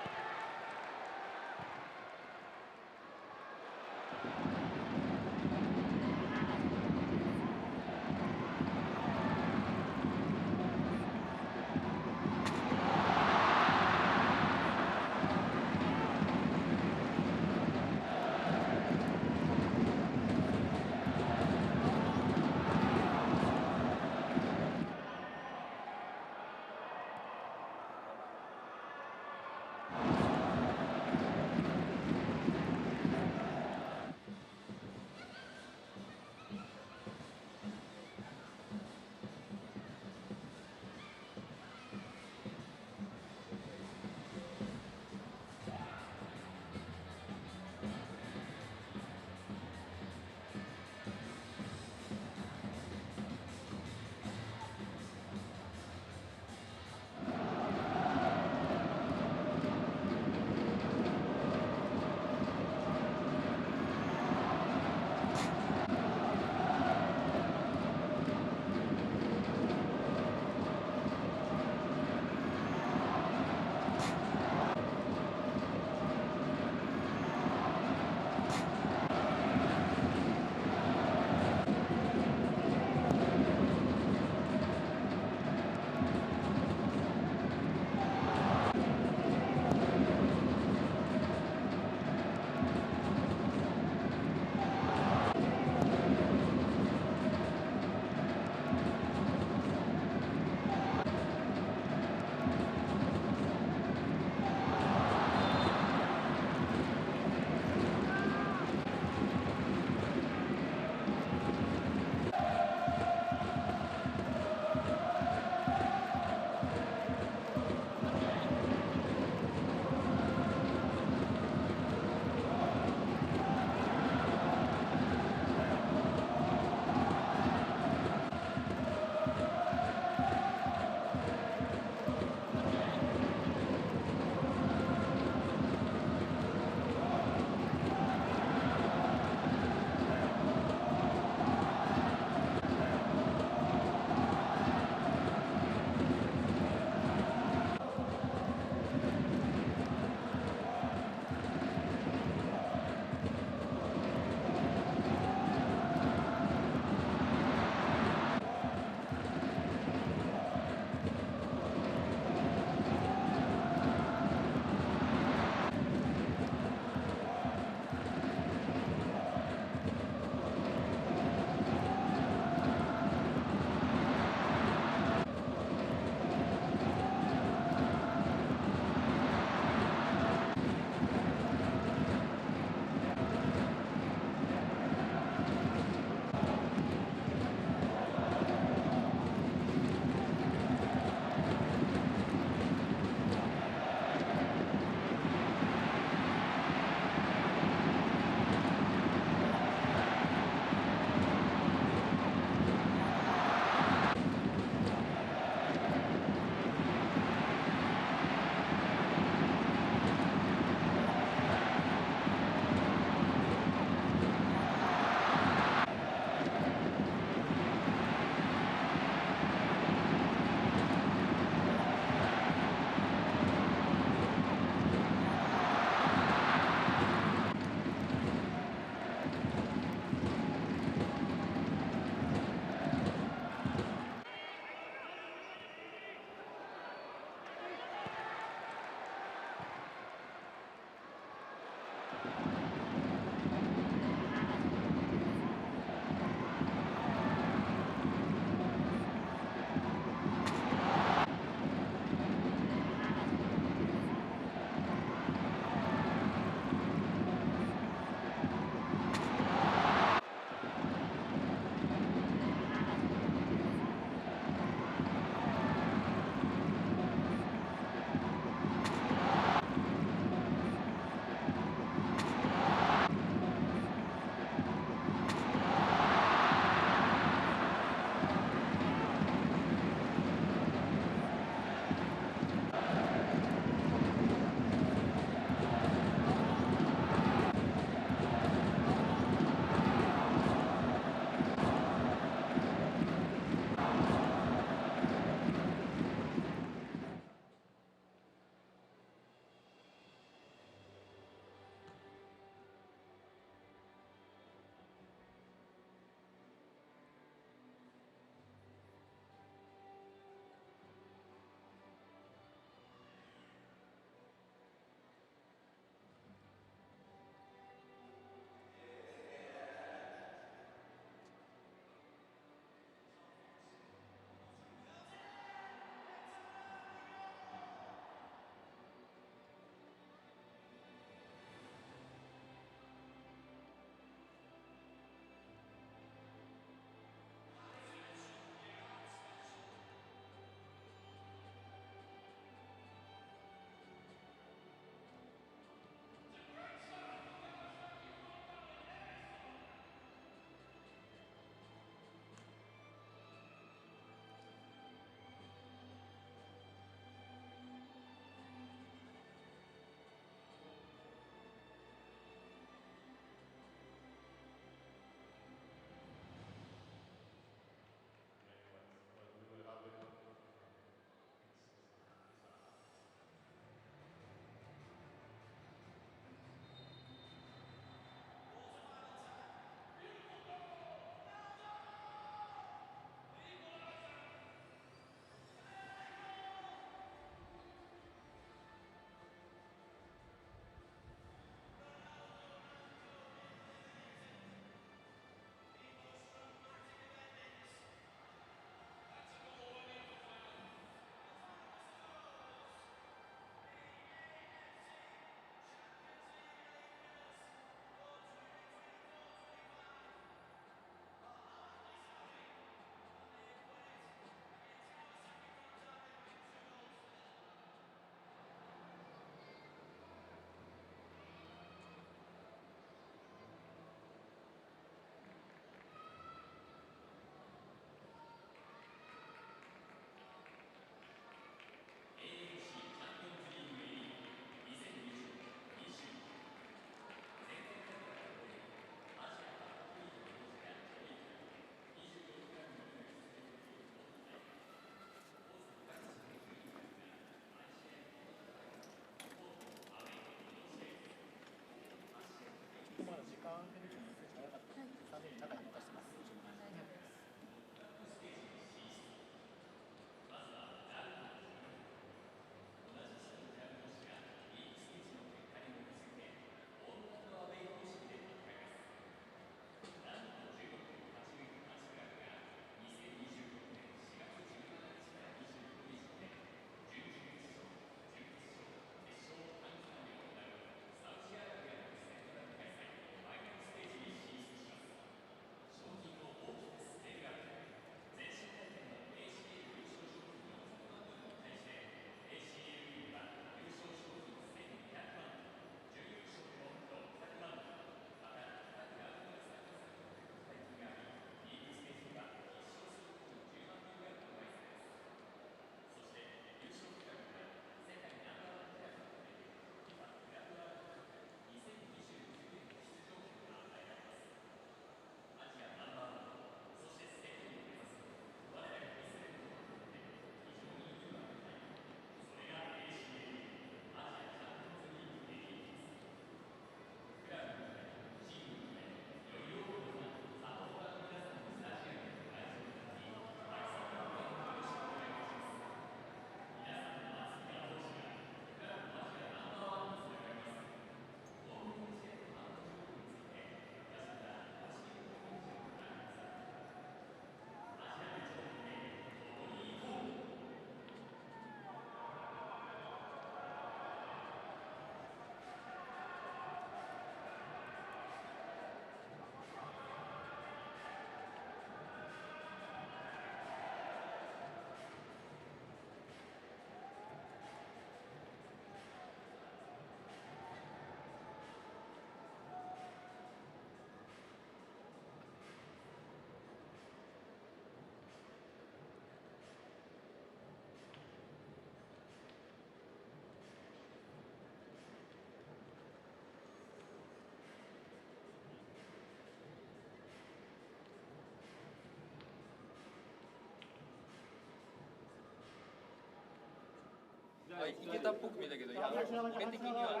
いけたっぽく見えたけど、いや、俺的には。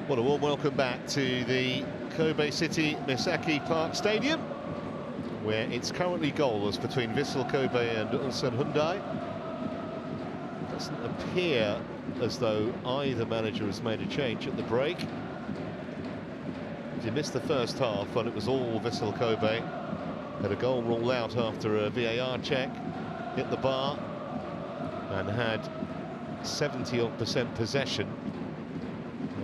What a warm welcome back to the Kobe City Misaki Park Stadium, where it's currently goalless between Vissel Kobe and Ulsan Hyundai. Doesn't appear as though either manager has made a change at the break. He missed the first half when it was all Vissel Kobe. Had a goal ruled out after a VAR check, hit the bar, and had 70-odd% possession.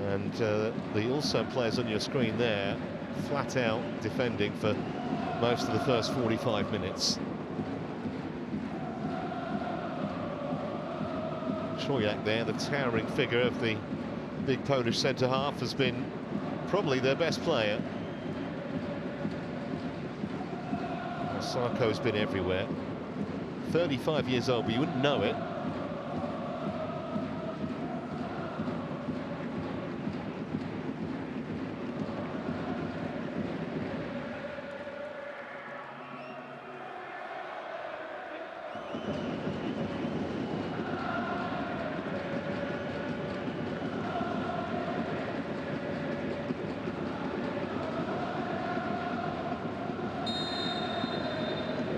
And the Ulsan players on your screen there, flat out defending for most of the first 45 minutes. Szoyak there, the towering figure of the big Polish centre-half, has been probably their best player. Sarko's been everywhere. 35 years old, but you wouldn't know it.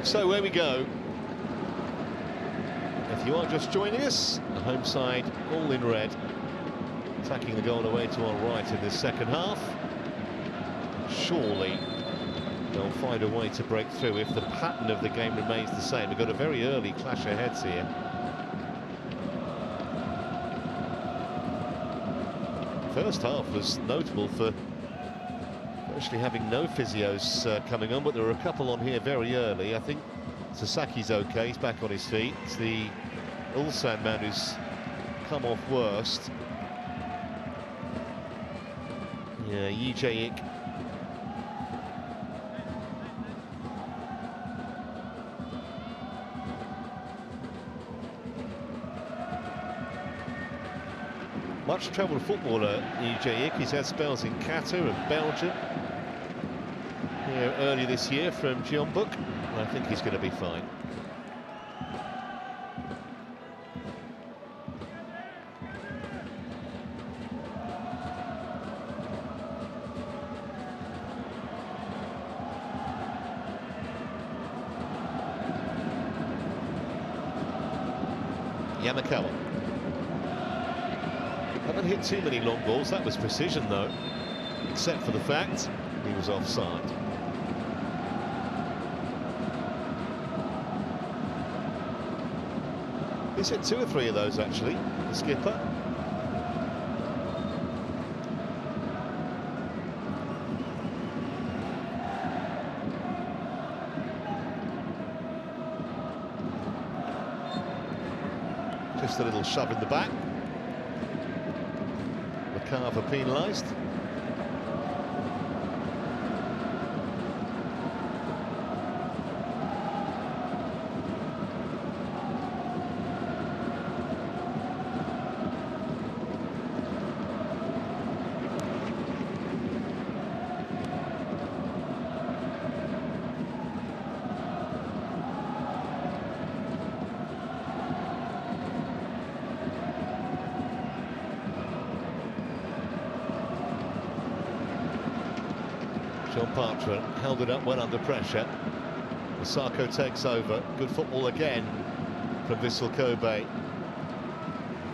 So where we go. If you are just joining us, the home side all in red, attacking the goal away to our right in this second half. Surely they'll find a way to break through if the pattern of the game remains the same. We've got a very early clash of heads here. First half was notable for actually having no physios coming on, but there were a couple on here very early. I think Sasaki's okay, he's back on his feet. It's the Ulsan man who's come off worst. Yeah, Yijayik. Much travelled footballer, Yijayik. He's had spells in Qatar and Belgium. Here earlier this year from Jeonbuk. I think he's going to be fine. Yamakawa. Haven't hit too many long balls. That was precision though, except for the fact he was offside. He's hit 2 or 3 of those actually, the skipper. Just a little shove in the back. Carver penalised. John Partra held it up well under pressure. Sarko takes over. Good football again from Vissel Kobe.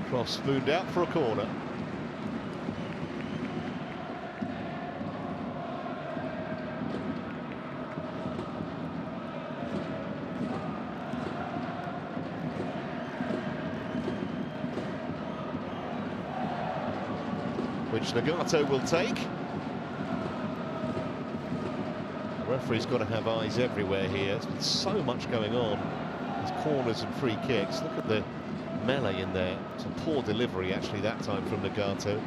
Cross spooned out for a corner. which Nagato will take. The referee's got to have eyes everywhere here. There's been so much going on. There's corners and free kicks. Look at the melee in there. It's a poor delivery, actually, that time from Nagato.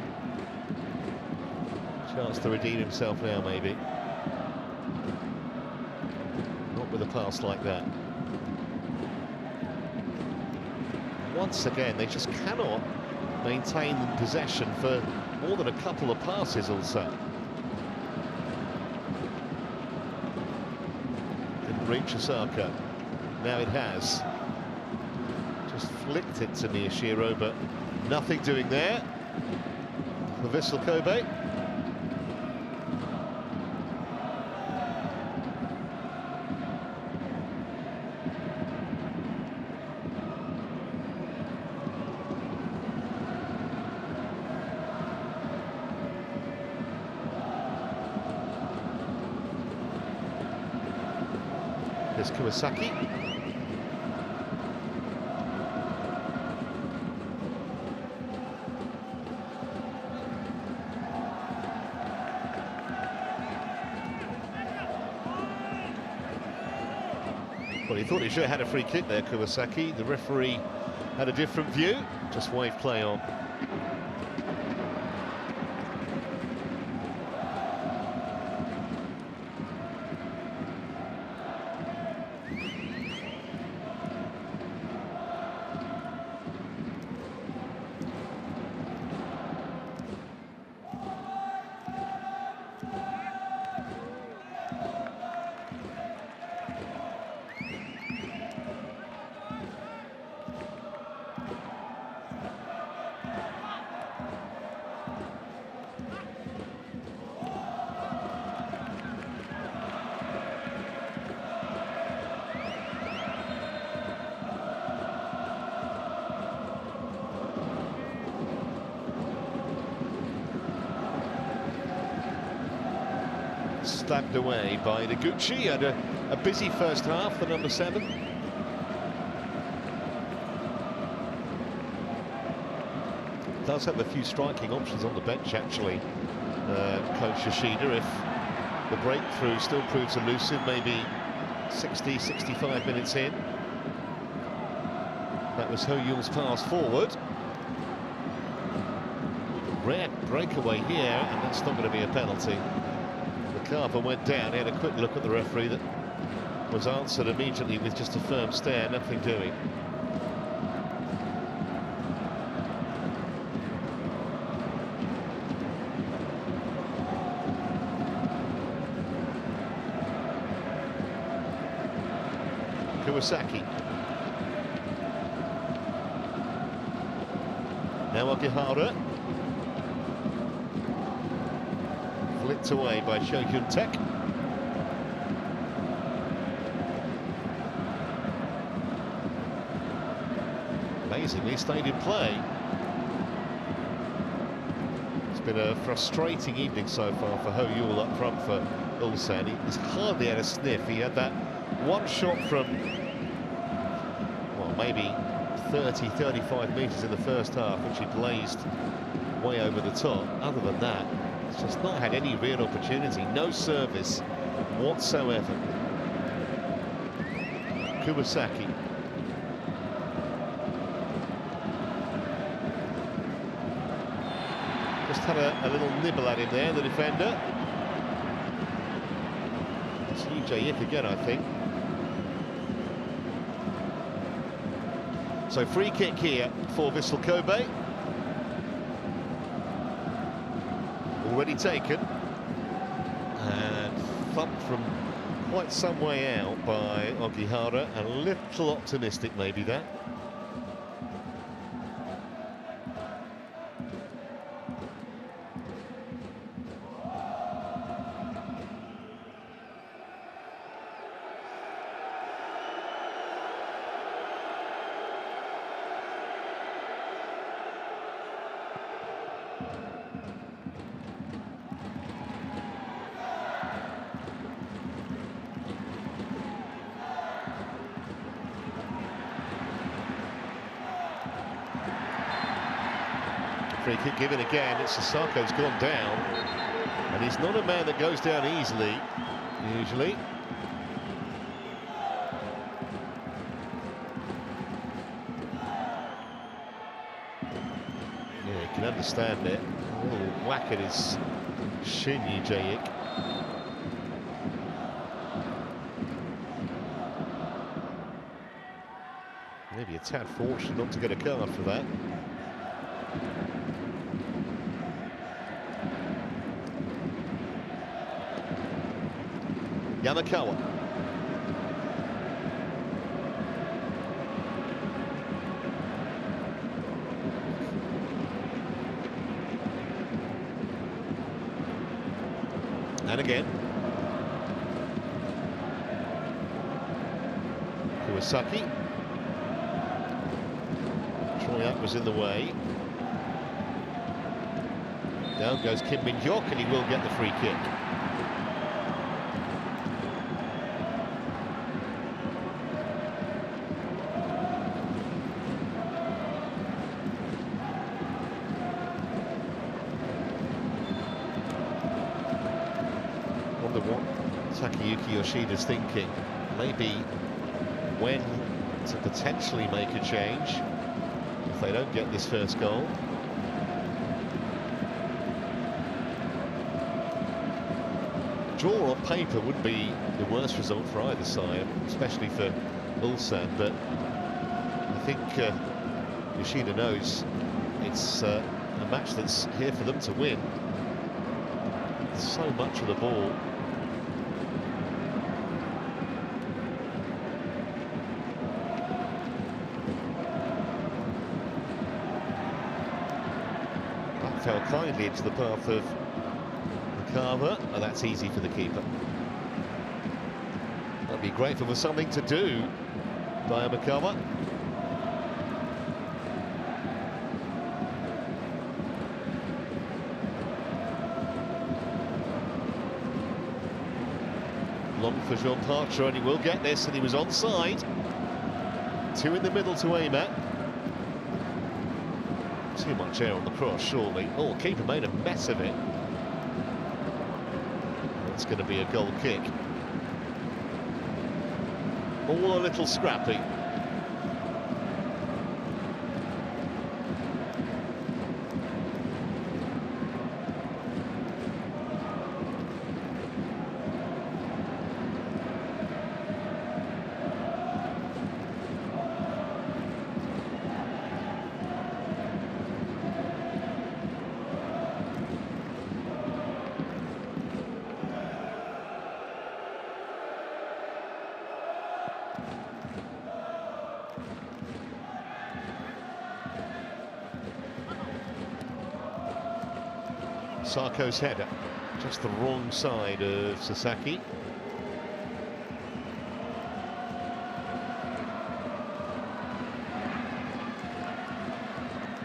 Chance to redeem himself now, maybe. Not with a pass like that. Once again, they just cannot maintain possession for more than a couple of passes also. Didn't reach Osaka. Now it has. Just flicked it to Miyashiro, but nothing doing there for Vissel Kobe. There's Kawasaki. Well, he thought he should have had a free kick there, Kawasaki. The referee had a different view. Just waved play on. Stabbed away by Noguchi. Had a busy first half, the number 7. Does have a few striking options on the bench, actually, Coach Yoshida. If the breakthrough still proves elusive, maybe 60, 65 minutes in. That was Ho Yul's pass forward. Rare breakaway here, and that's not going to be a penalty. Carver went down. He had a quick look at the referee that was answered immediately with just a firm stare, nothing doing. Kawasaki. Now Ogihara. Flicked away by Shokyun Tek. Amazingly stayed in play. It's been a frustrating evening so far for Ho Yul up front for Ulsan. He's hardly had a sniff. He had that one shot from, well, maybe 30, 35 metres in the first half, which he blazed way over the top. Other than that, it's just not had any real opportunity. No service whatsoever. Kawasaki. Just had a little nibble at him there, the defender. It's EJ Yip again, I think. So free kick here for Vissel Kobe. Already taken. And thumped from quite some way out by Ogihara. A little optimistic, maybe, that. Free kick given again. It's Sasako's gone down, and he's not a man that goes down easily, usually. Yeah, you can understand it. A little whack at his shin, Jayik. Maybe a tad fortunate not to get a card for that. Yamakawa. And again. Kuwasaki. Troyak was in the way. Down goes Kim Min-hyuk, and he will get the free kick. Wonder what Takayuki Yoshida's thinking. Maybe when to potentially make a change if they don't get this first goal. Draw on paper wouldn't be the worst result for either side, especially for Ulsan, but I think Yoshida knows it's a match that's here for them to win. So much of the ball. That fell kindly into the path of Nakava, and that's easy for the keeper. That'd be great if there was something to do by Nakava. Long for Jean Parcher, and he will get this, and he was onside. Two in the middle to aim at. Too much air on the cross, surely. Oh, keeper made a mess of it. It's going to be a goal kick. All a little scrappy. Sarko's header, just the wrong side of Sasaki.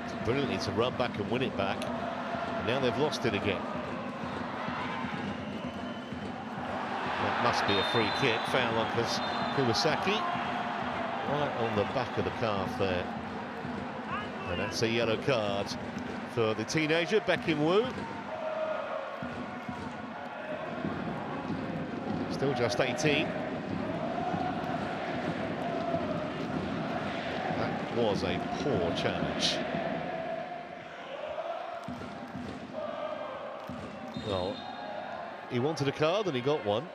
It's brilliantly to run back and win it back. And now they've lost it again. That must be a free kick. Foul on Kuwasaki. Right on the back of the calf there. And that's a yellow card for the teenager, Baekim Woo. Still just 18. That was a poor challenge. Well, he wanted a card and he got one.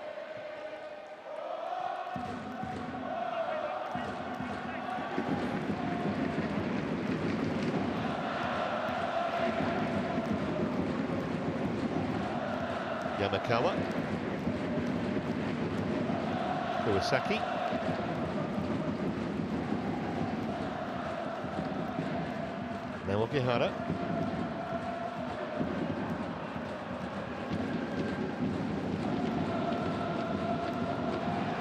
Yamakawa. Kuwasaki. Now Okihara.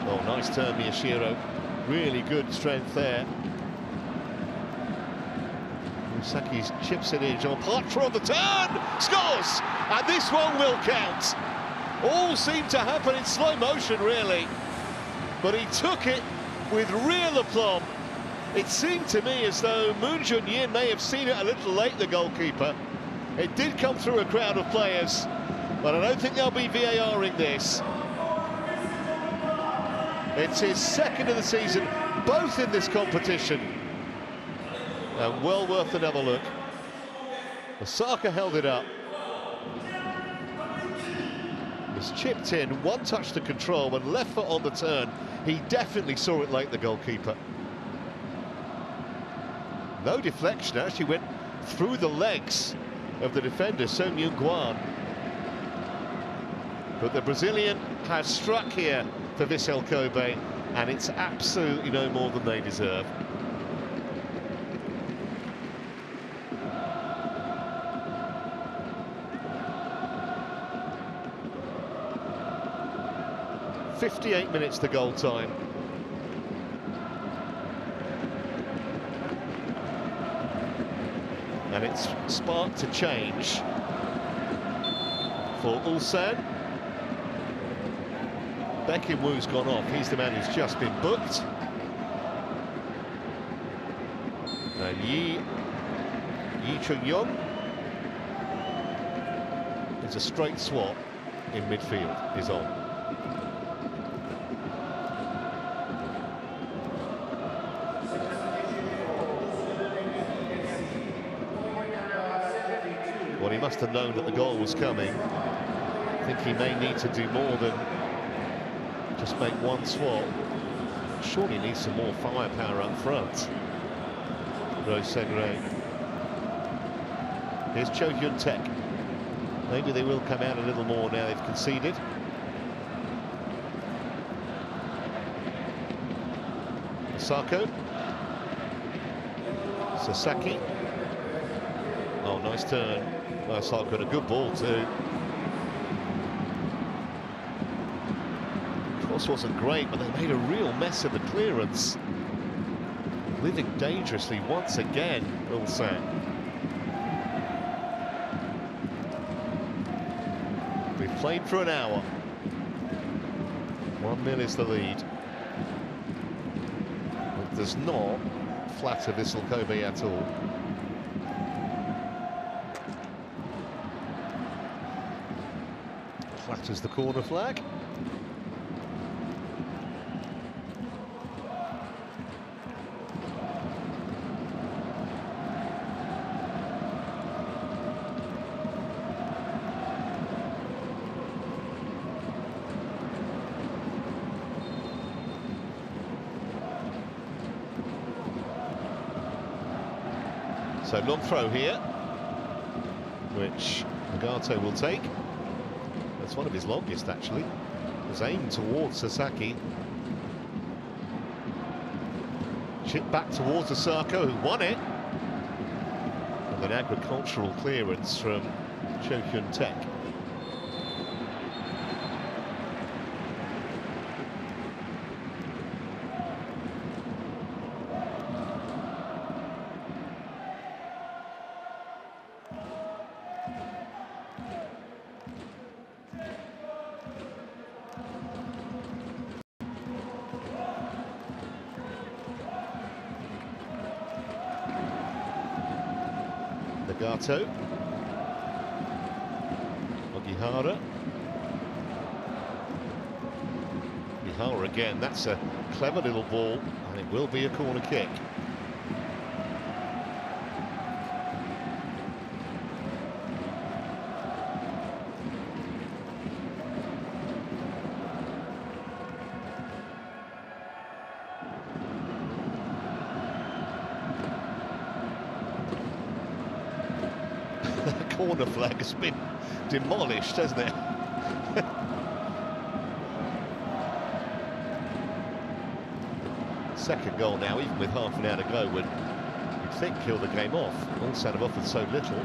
Oh, nice turn, Miyashiro. Really good strength there. Kuwasaki chips it in. Jean Parcher on the turn! Scores! And this one will count. All seemed to happen in slow motion, really. But he took it with real aplomb. It seemed to me as though Moon Jun-yin may have seen it a little late, the goalkeeper. It did come through a crowd of players, but I don't think they'll be VARing this. It's his second of the season, both in this competition. And well worth another look. Osaka held it up. It's chipped in, one touch to control, and left foot on the turn. He definitely saw it late, the goalkeeper. No deflection, actually went through the legs of the defender, Son Heung-kwan. But the Brazilian has struck here for Vissel Kobe, and it's absolutely no more than they deserve. "58 minutes to goal time." And it's sparked a change for Ulsan. Beckham Woo's gone off. He's the man who's just been booked. And Yi Chung-yong is a straight swap in midfield, is on. Well, he must have known that the goal was coming. I think he may need to do more than just make one swap. Surely needs some more firepower up front. Rose Segre. Here's Cho Hyun-taek. Maybe they will come out a little more now they've conceded. Sako. Sasaki. Oh, nice turn. Sako got a good ball too. Cross wasn't great, but they made a real mess of the clearance. Living dangerously once again, Ulsan. We've played for an hour. 1-0 is the lead. It does not flatter Vissel Kobe at all. Flatters the corner flag. So long throw here, which Nagato will take. That's one of his longest, actually. It was aimed towards Sasaki. Chip back towards Osako, who won it. And an agricultural clearance from Cho Hyun-taek. Nagato. Ogihara. Ogihara again, that's a clever little ball, and it will be a corner kick. The corner flag has been demolished, hasn't it? Second goal now, even with half an hour to go, would you'd think kill the game off. Ulsan have offered so little.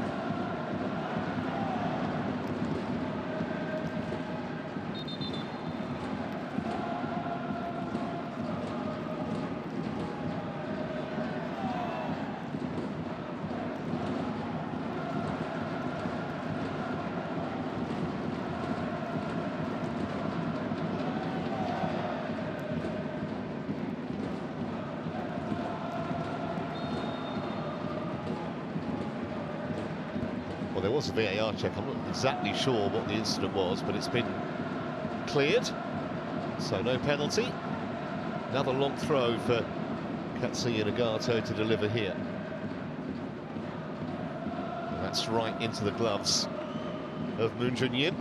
was a VAR check. I'm not exactly sure what the incident was, but it's been cleared, so no penalty. Another long throw for Katsuya Nagato to deliver here. And that's right into the gloves of Moon Jun-yin.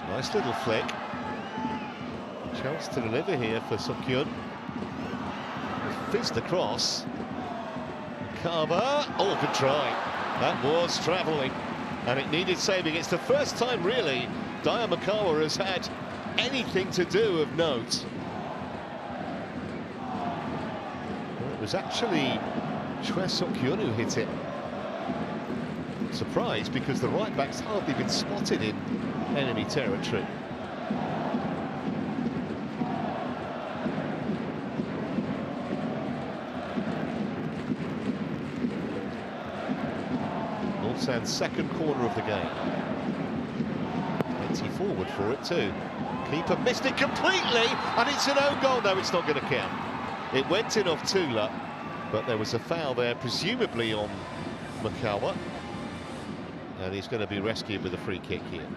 Nice little flick. Chance to deliver here for Seok-hyun. Fizzed across. Carver. Oh, good try. That was travelling, and it needed saving. It's the first time, really, Daya Makawa has had anything to do of note. Well, it was actually Choi Seok-hyun who hit it. Surprised, because the right back's hardly been spotted in enemy territory. Ulsan's second corner of the game. Plenty forward for it too. Keeper missed it completely, and it's an own goal. No, it's not going to count. It went in off Tula, but there was a foul there, presumably on Makawa, and he's going to be rescued with a free kick here.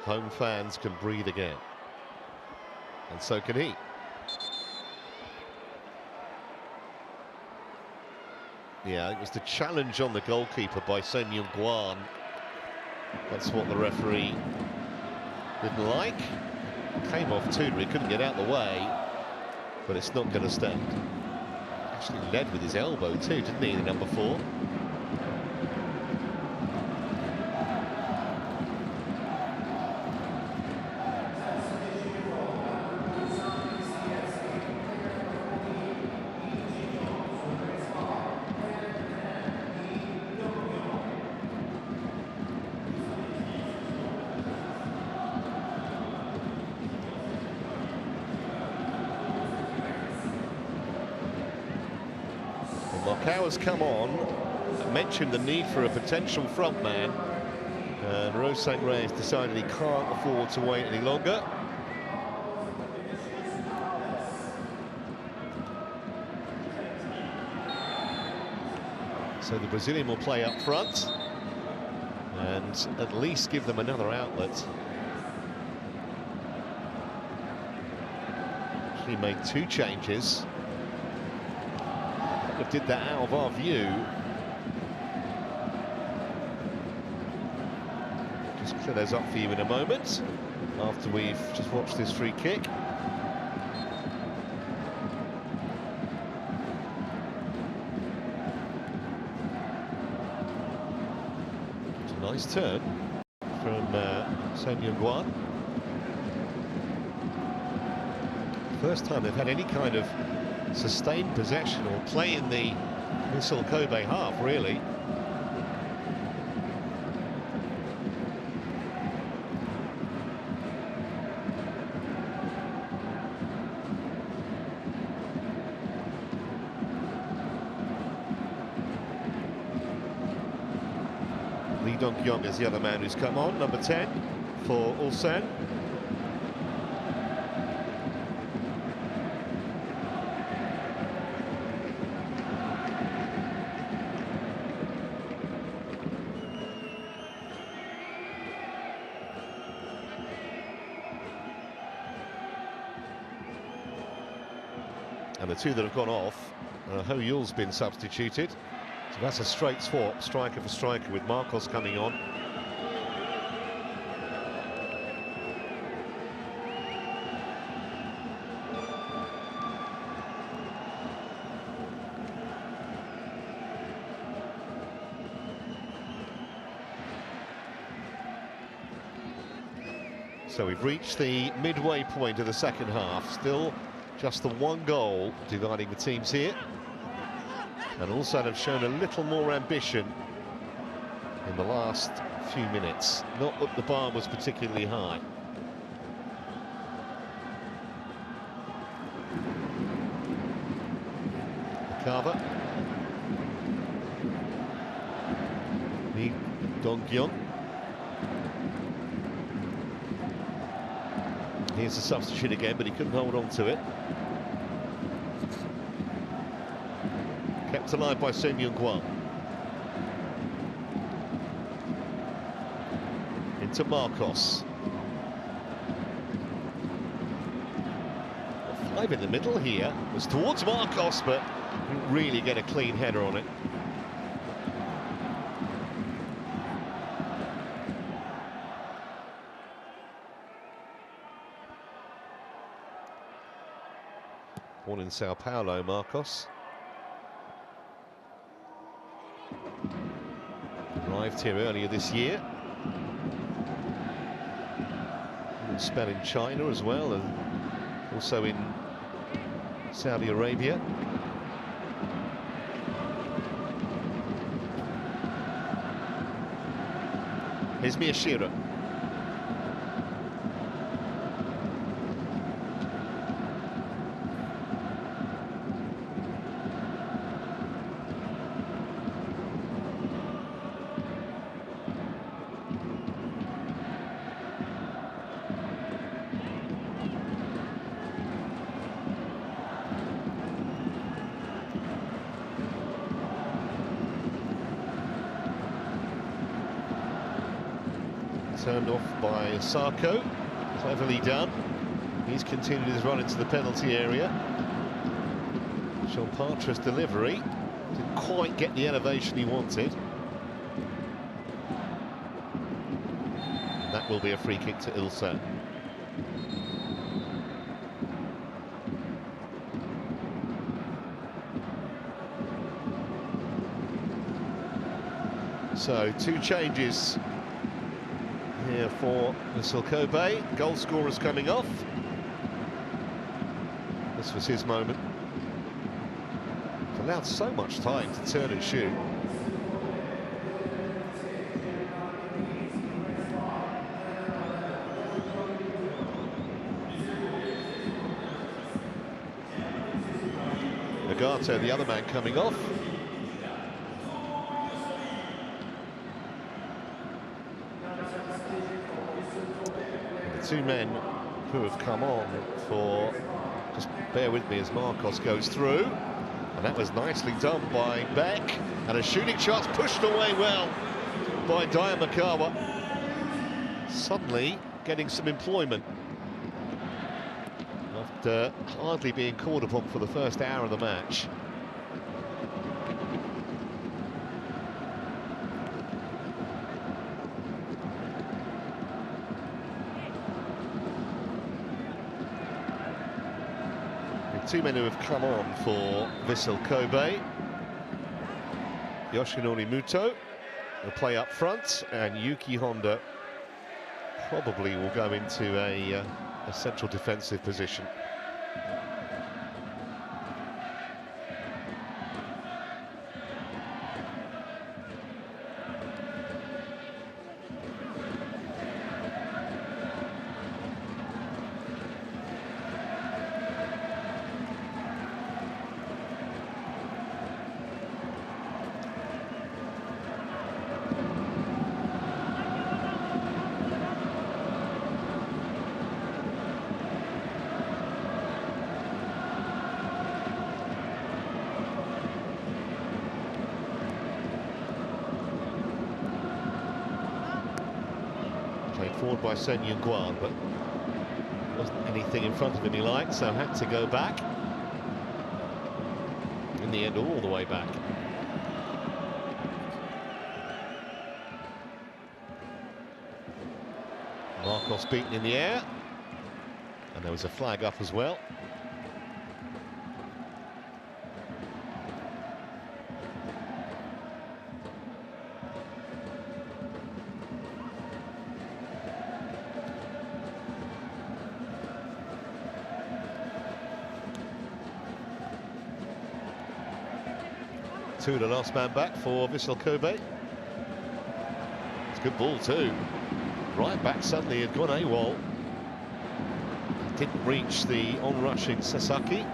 Home fans can breathe again, and so can he. Yeah, it was the challenge on the goalkeeper by Son Myung-kwan. That's what the referee didn't like. Came off Tudor, he couldn't get out of the way, but it's not going to stand. Actually led with his elbow too, didn't he, the number 4? Markawa's come on, mentioned the need for a potential front man, and Rose Sang-rae has decided he can't afford to wait any longer. So the Brazilian will play up front and at least give them another outlet. Actually made 2 changes. Did that out of our view. Just clear those up for you in a moment, after we've just watched this free kick. It's a nice turn from Son Myung-kwan. First time they've had any kind of sustained possession or play in the Vissel Kobe half, really. Lee Dong-kyung is the other man who's come on, number 10 for Ulsan. And the 2 that have gone off, Ho Yul's been substituted. So that's a straight swap, striker for striker, with Marcos coming on. So we've reached the midway point of the second half. Still just the 1 goal dividing the teams here. And also have shown a little more ambition in the last few minutes. Not that the bar was particularly high. Carver. Lee Dong-gyun. Here's the substitute again, but he couldn't hold on to it. Kept alive by Sen Yung-kwan. Into Marcos. 5 in the middle here. Was towards Marcos, but didn't really get a clean header on it. Born in Sao Paulo, Marcos. Arrived here earlier this year. Spent in China as well, and also in Saudi Arabia. Here's Miyashiro. Turned off by Sarko, cleverly done. He's continued his run into the penalty area. Sean Partra's delivery didn't quite get the elevation he wanted. That will be a free kick to Ulsan. So 2 changes here for Vissel Kobe. Goal scorer's coming off. This was his moment. He's allowed so much time to turn and shoot. Nagato, the other man, coming off. Two men who have come on for, just bear with me as Marcos goes through, and that was nicely done by Beck, and a shooting shot's pushed away well by Dayamakawa. Suddenly getting some employment after hardly being called upon for the first hour of the match. Two men who have come on for Vissel Kobe. Yoshinori Muto will play up front, and Yuki Honda probably will go into a central defensive position. Forward by Sen Yung-kwan, but wasn't anything in front of him he liked, so had to go back. In the end, all the way back. Marcos beaten in the air, and there was a flag up as well. The last man back for Vissel Kobe. It's Good ball too. Right back suddenly had gone AWOL. Didn't reach the on-rushing Sasaki.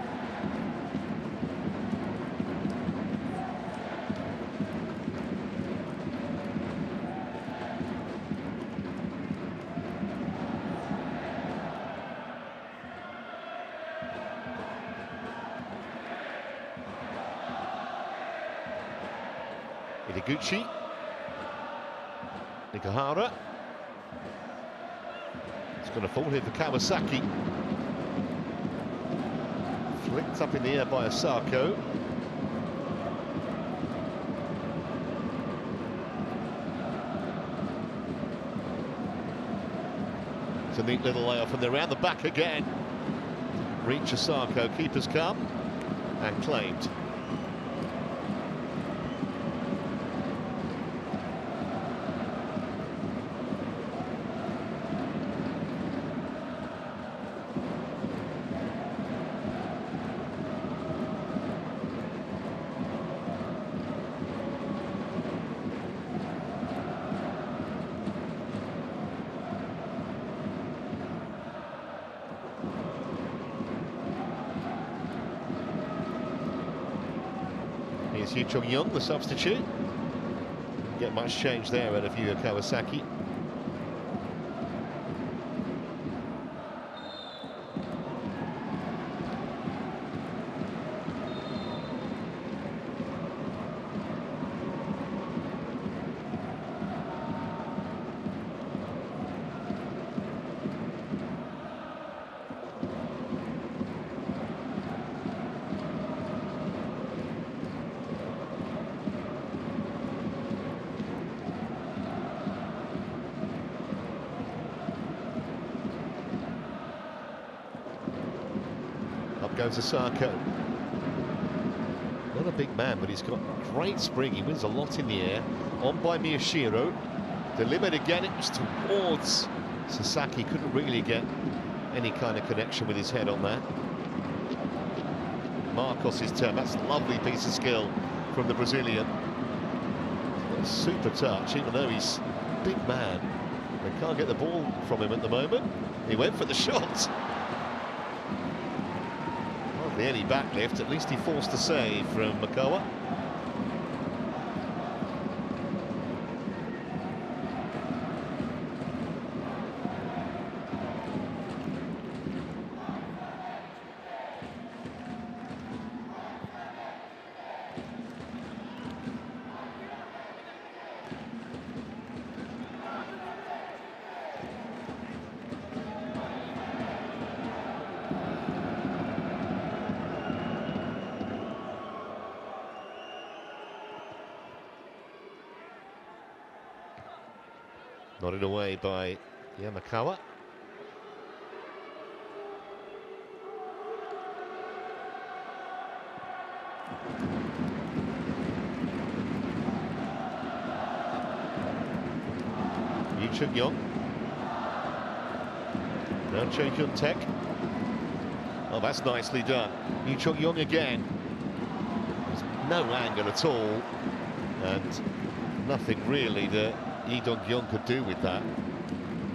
Ideguchi. Nikahara. It's going to fall here for Kawasaki. Flicked up in the air by Osako. It's a neat little layoff, and they're around the back again. Reach Osako, keepers come, and claimed. Here's Yu Chung-young, the substitute. Didn't get much change there out of Yuya Kawasaki. Up goes Osako. Not a big man, but he's got great spring. He wins a lot in the air. On by Miyashiro. Delivered again. It was towards Sasaki. Couldn't really get any kind of connection with his head on that. Marcos' turn. That's a lovely piece of skill from the Brazilian. A super touch, even though he's a big man. They can't get the ball from him at the moment. He went for the shot. Hardly any backlift, at least he forced a save from Makawa. Nodded away by Yamakawa. Yu Chung-young. Now Cho Hyun-taek. Oh, that's nicely done. Yu Chung-young again. There's no angle at all, and nothing really that Lee Dong-kyung could do with that,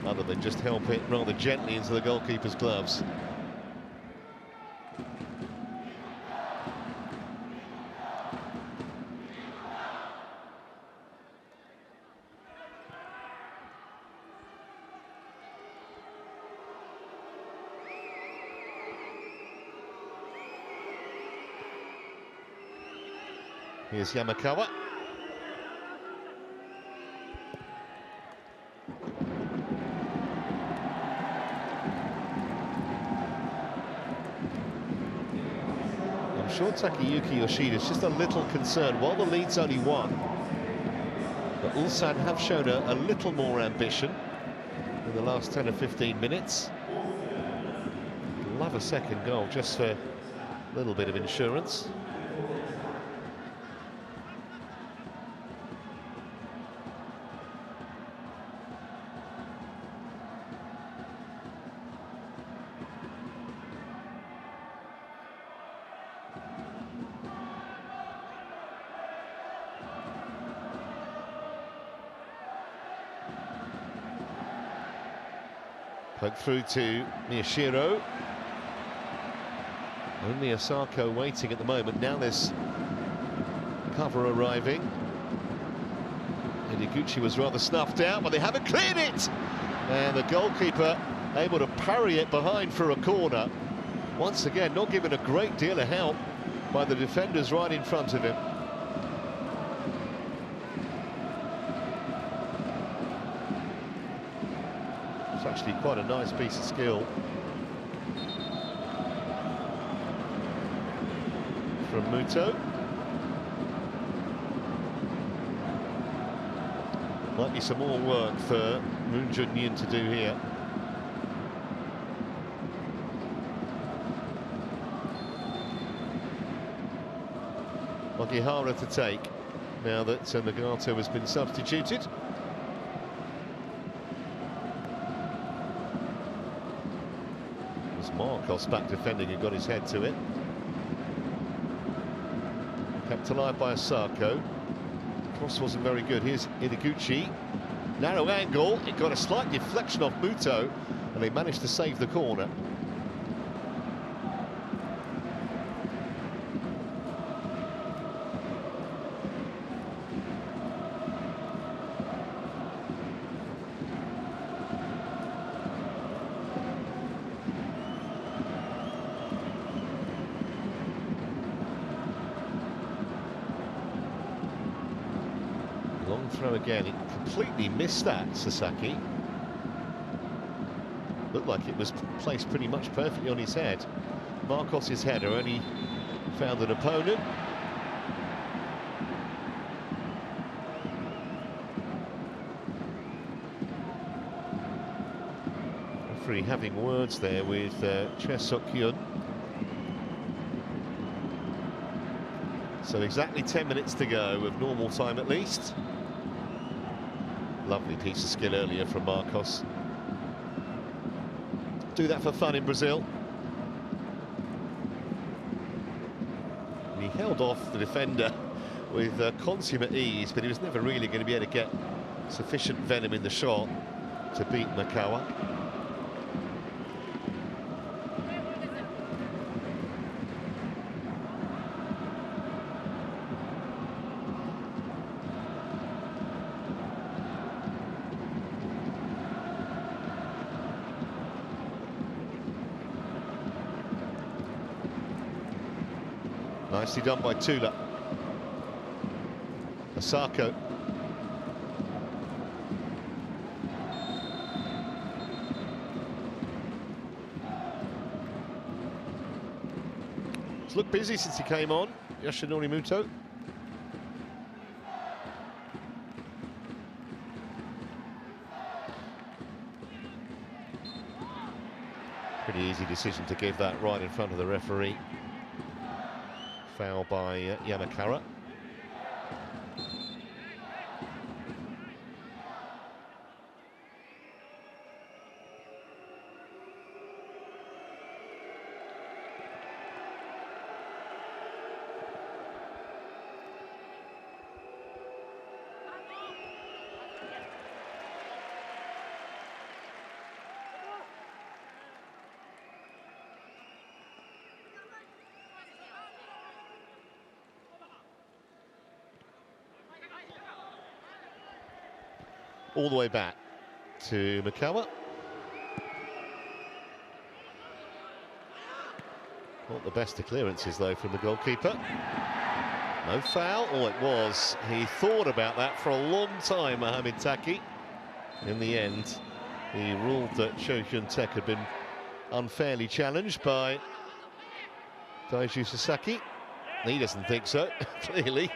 other than just help it rather gently into the goalkeeper's gloves. Here's Yamakawa. I'm sure Takayuki Yoshida's just a little concerned. While the lead's only one, but Ulsan have shown a little more ambition in the last 10 or 15 minutes. Love a second goal just for a little bit of insurance. Poke through to Miyashiro. Only Osako waiting at the moment. Now there's cover arriving. Hidiguchi was rather snuffed out, but they haven't cleared it! And the goalkeeper able to parry it behind for a corner. Once again, not given a great deal of help by the defenders right in front of him. It's actually quite a nice piece of skill from Muto. Might be some more work for Moon Jun-yin to do here. Ogihara to take, now that Nagato has been substituted. It was Marcos back defending and got his head to it. Kept alive by Osako. Cross wasn't very good. Here's Hidiguchi. Narrow angle. It got a slight deflection off Muto, and they managed to save the corner. Long throw again. It completely missed that, Sasaki. Looked like it was placed pretty much perfectly on his head. Marcos' header only found an opponent. Referee having words there with Choi Sok-hyun. So exactly 10 minutes to go of normal time at least. Lovely piece of skill earlier from Marcos. Do that for fun in Brazil. And he held off the defender with consummate ease, but he was never really going to be able to get sufficient venom in the shot to beat Makawa. Nicely done by Tula. Osako. It's looked busy since he came on, Yoshinori Muto. Pretty easy decision to give that right in front of the referee. Foul by Yamakara. All the way back to Makawa. Not the best of clearances, though, from the goalkeeper. No foul. Oh, it was. He thought about that for a long time, Mohamed Taki. In the end, he ruled that Cho Hyun-taek had been unfairly challenged by Daiju Sasaki. He doesn't think so, clearly.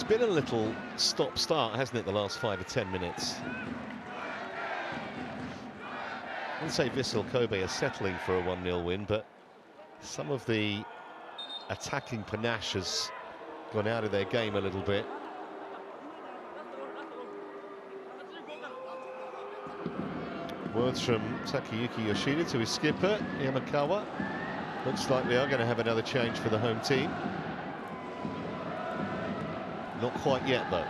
been a little stop-start, hasn't it, the last 5 or 10 minutes? I wouldn't say Vissel Kobe are settling for a 1-0 win, but some of the attacking panache has gone out of their game a little bit. Words from Takayuki Yoshida to his skipper, Yamakawa. Looks like we are going to have another change for the home team. Not quite yet, though.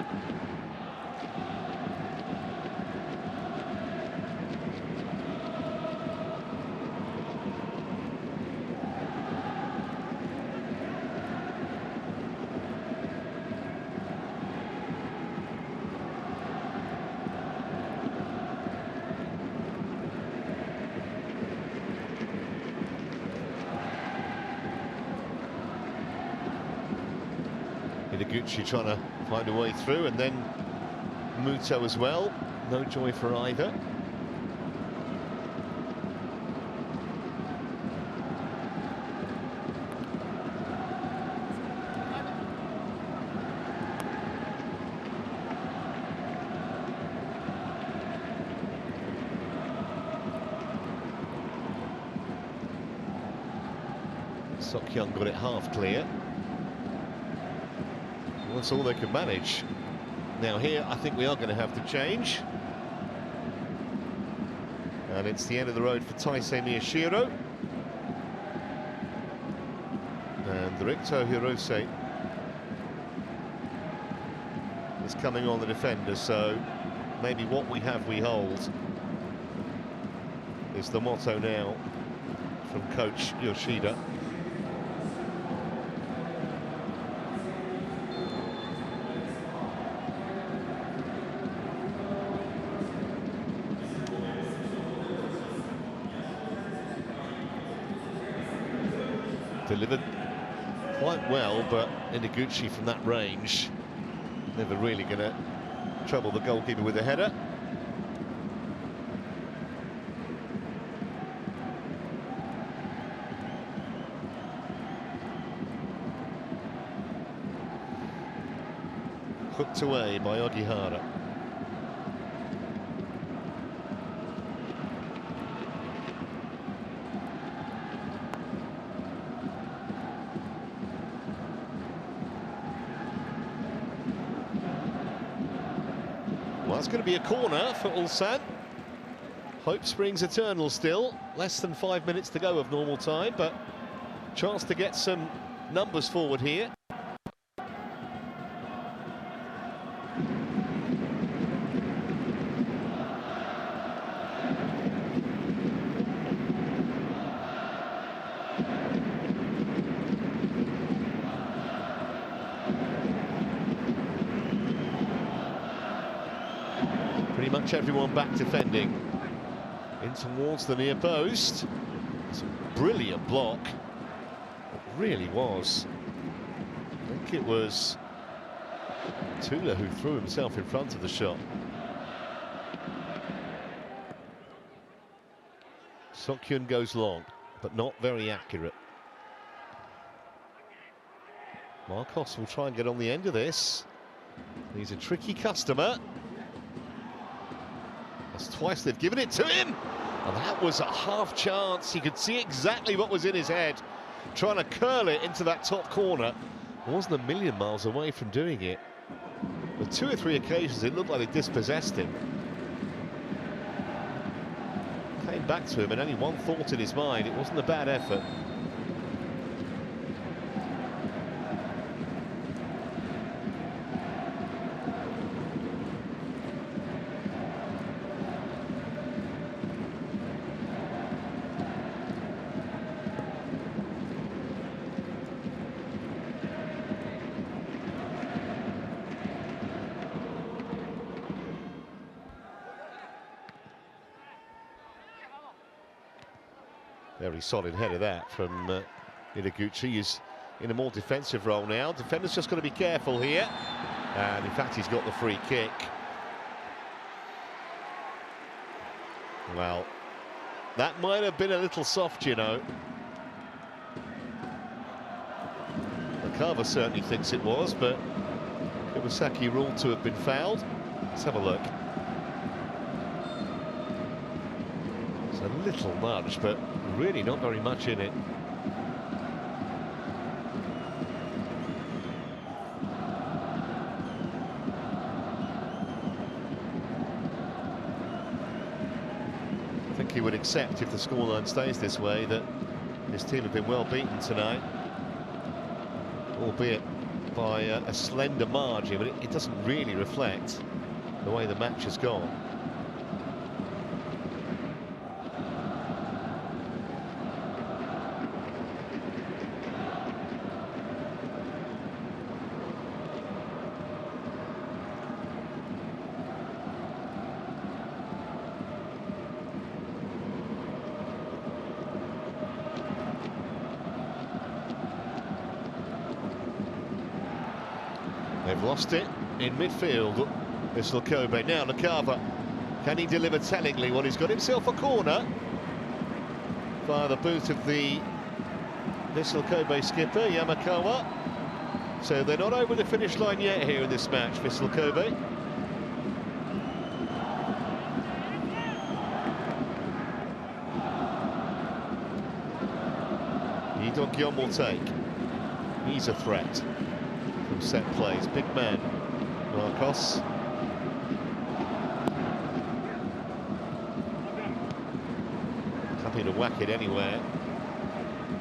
Higuchi trying to find a way through, and then Muto as well. No joy for either. Sok-hyun got it half clear. That's all they can manage. Now here, I think we are going to have to change. And it's the end of the road for Taisei Miyashiro. And Rikto Hirose is coming on the defender, so maybe what we have we hold is the motto now from coach Yoshida. Delivered quite well, but Higuchi from that range never really going to trouble the goalkeeper with a header. Hooked away by Ogihara. Well, it's going to be a corner for Ulsan. Hope springs eternal still. Less than 5 minutes to go of normal time, but chance to get some numbers forward here. Pretty much everyone back defending. In towards the near post. It's a brilliant block. It really was. I think it was Tula who threw himself in front of the shot. Sok-hyun goes long, but not very accurate. Marcos will try and get on the end of this. He's a tricky customer. That's twice they've given it to him. And that was a half chance. He could see exactly what was in his head. Trying to curl it into that top corner. Wasn't a million miles away from doing it. On 2 or 3 occasions, it looked like they dispossessed him. Came back to him and only one thought in his mind. It wasn't a bad effort. Very solid header that from Higuchi. He's in a more defensive role now. Defender's just got to be careful here. And in fact, he's got the free kick. Well, that might have been a little soft, you know. The carver certainly thinks it was, but Iwasaki ruled to have been fouled. Let's have a look. It's a little nudge, but really not very much in it. I think he would accept, if the scoreline stays this way, that his team have been well beaten tonight, albeit by a slender margin, but it doesn't really reflect the way the match has gone. They've lost it in midfield. Vissel Kobe. Now Nakava. Can he deliver tellingly? Well, he's got himself a corner via the boot of the Vissel Kobe skipper, Yamakawa. So they're not over the finish line yet here in this match, Vissel Kobe. Lee Dong-kyun will take. He's a threat from set plays. Big man, Marcos. Happy to whack it anywhere.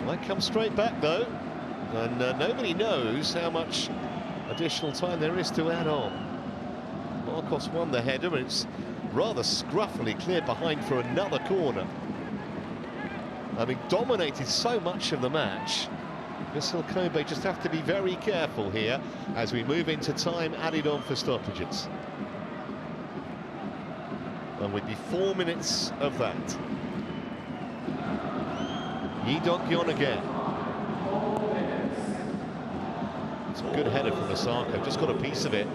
Might come straight back though, and nobody knows how much additional time there is to add on. Marcos won the header, but it's rather scruffily cleared behind for another corner. Having dominated so much of the match, Vissel Kobe just have to be very careful here as we move into time added on for stoppages. And with the 4 minutes of that. Lee Dong-kyun again. It's a good header from Osaka, just got a piece of it.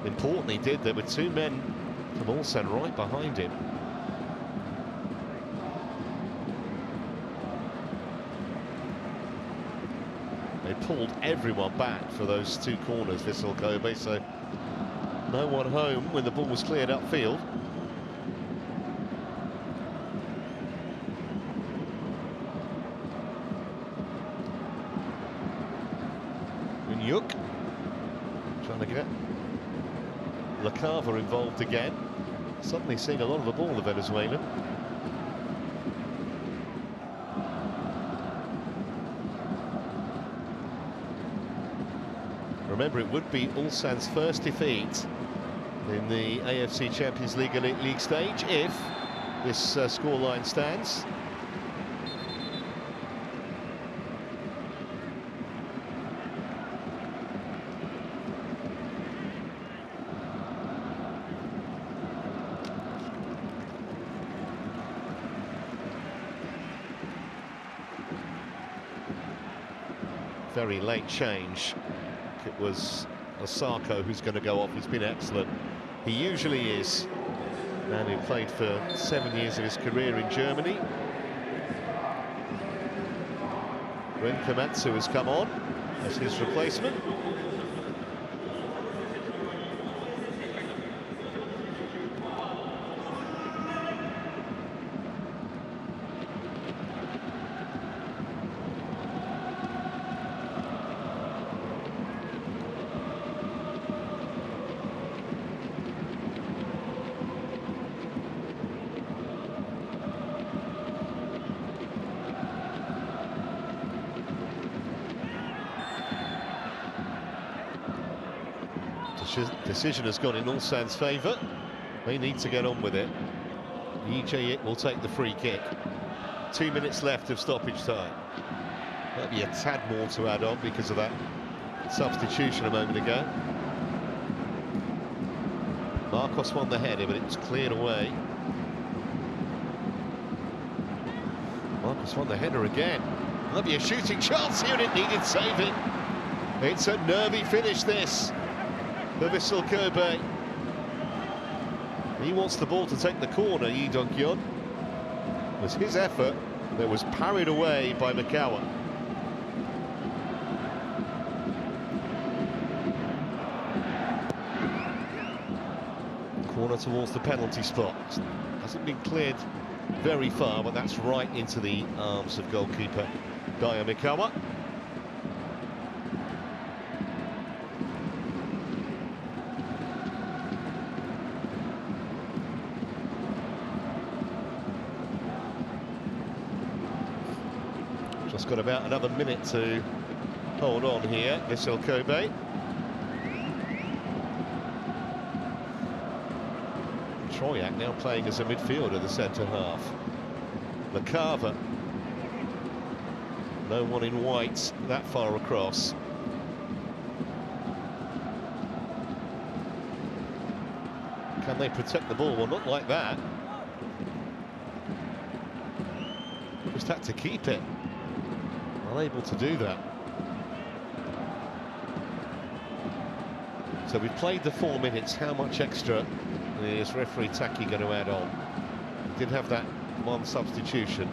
Importantly did there with two men from Ulsan right behind him. They pulled everyone back for those two corners, Vissel Kobe, so no one home when the ball was cleared upfield. Yuk trying to get Lacava involved again. Suddenly seeing a lot of the ball, the Venezuelan. Remember, it would be Ulsan's first defeat in the AFC Champions League Elite League stage if this scoreline stands. Very late change. It was Osako who's going to go off. He's been excellent. He usually is. Man who played for 7 years of his career in Germany. Ren Komatsu has come on as his replacement. Decision has gone in Ulsan's favour. They need to get on with it. EJ will take the free kick. 2 minutes left of stoppage time. Might be a tad more to add on because of that substitution a moment ago. Marcos won the header, but it was cleared away. Marcos won the header again. Might be a shooting chance here, and it needed saving. It's a nervy finish, this. For Vissel Kobe. He wants the ball to take the corner, Lee Dong-kyun. It was his effort that was parried away by Makawa. Corner towards the penalty spot. Hasn't been cleared very far, but that's right into the arms of goalkeeper Daya Mikawa. Just got about another minute to hold on here, Vissel Kobe. Troyak now playing as a midfielder, the centre half. Makava. No one in white that far across. Can they protect the ball? Well, not like that. Just had to keep it. Unable to do that. So we've played the 4 minutes. How much extra is referee Taki going to add on? Did have that one substitution.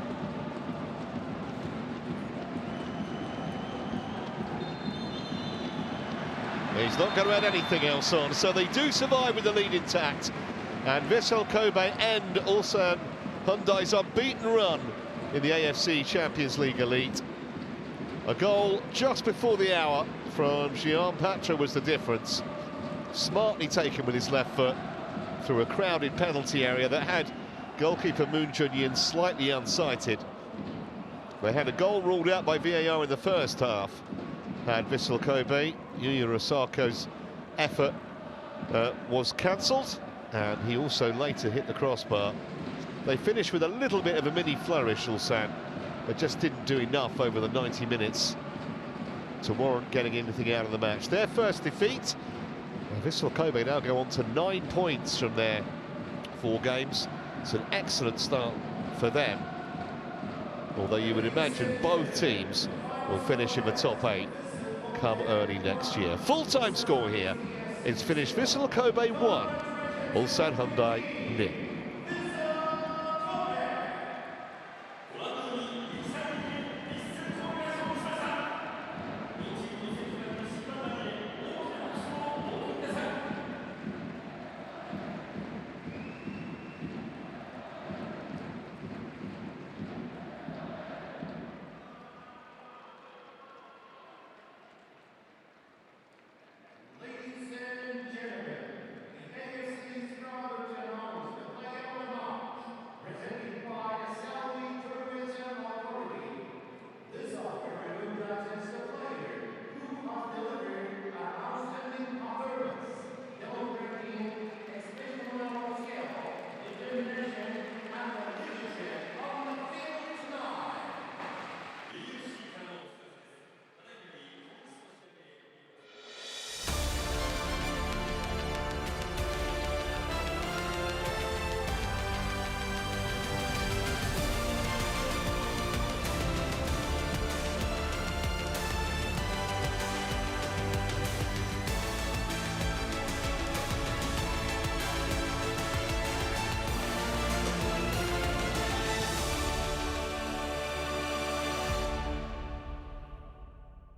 He's not going to add anything else on, so they do survive with the lead intact. And Vissel Kobe end Ulsan Hyundai's unbeaten run in the AFC Champions League Elite. A goal just before the hour from Gian Patra was the difference. Smartly taken with his left foot through a crowded penalty area that had goalkeeper Moon Junyin slightly unsighted. They had a goal ruled out by VAR in the first half. Had Vissel Kobe, Yuya Osako's effort was cancelled, and he also later hit the crossbar. They finished with a little bit of a mini flourish, Ulsan. They just didn't do enough over the 90 minutes to warrant getting anything out of the match. Their first defeat. Vissel Kobe now go on to 9 points from their 4 games. It's an excellent start for them. Although you would imagine both teams will finish in the top 8 come early next year. Full-time score here. It's finished Vissel Kobe 1, Ulsan Hyundai 0.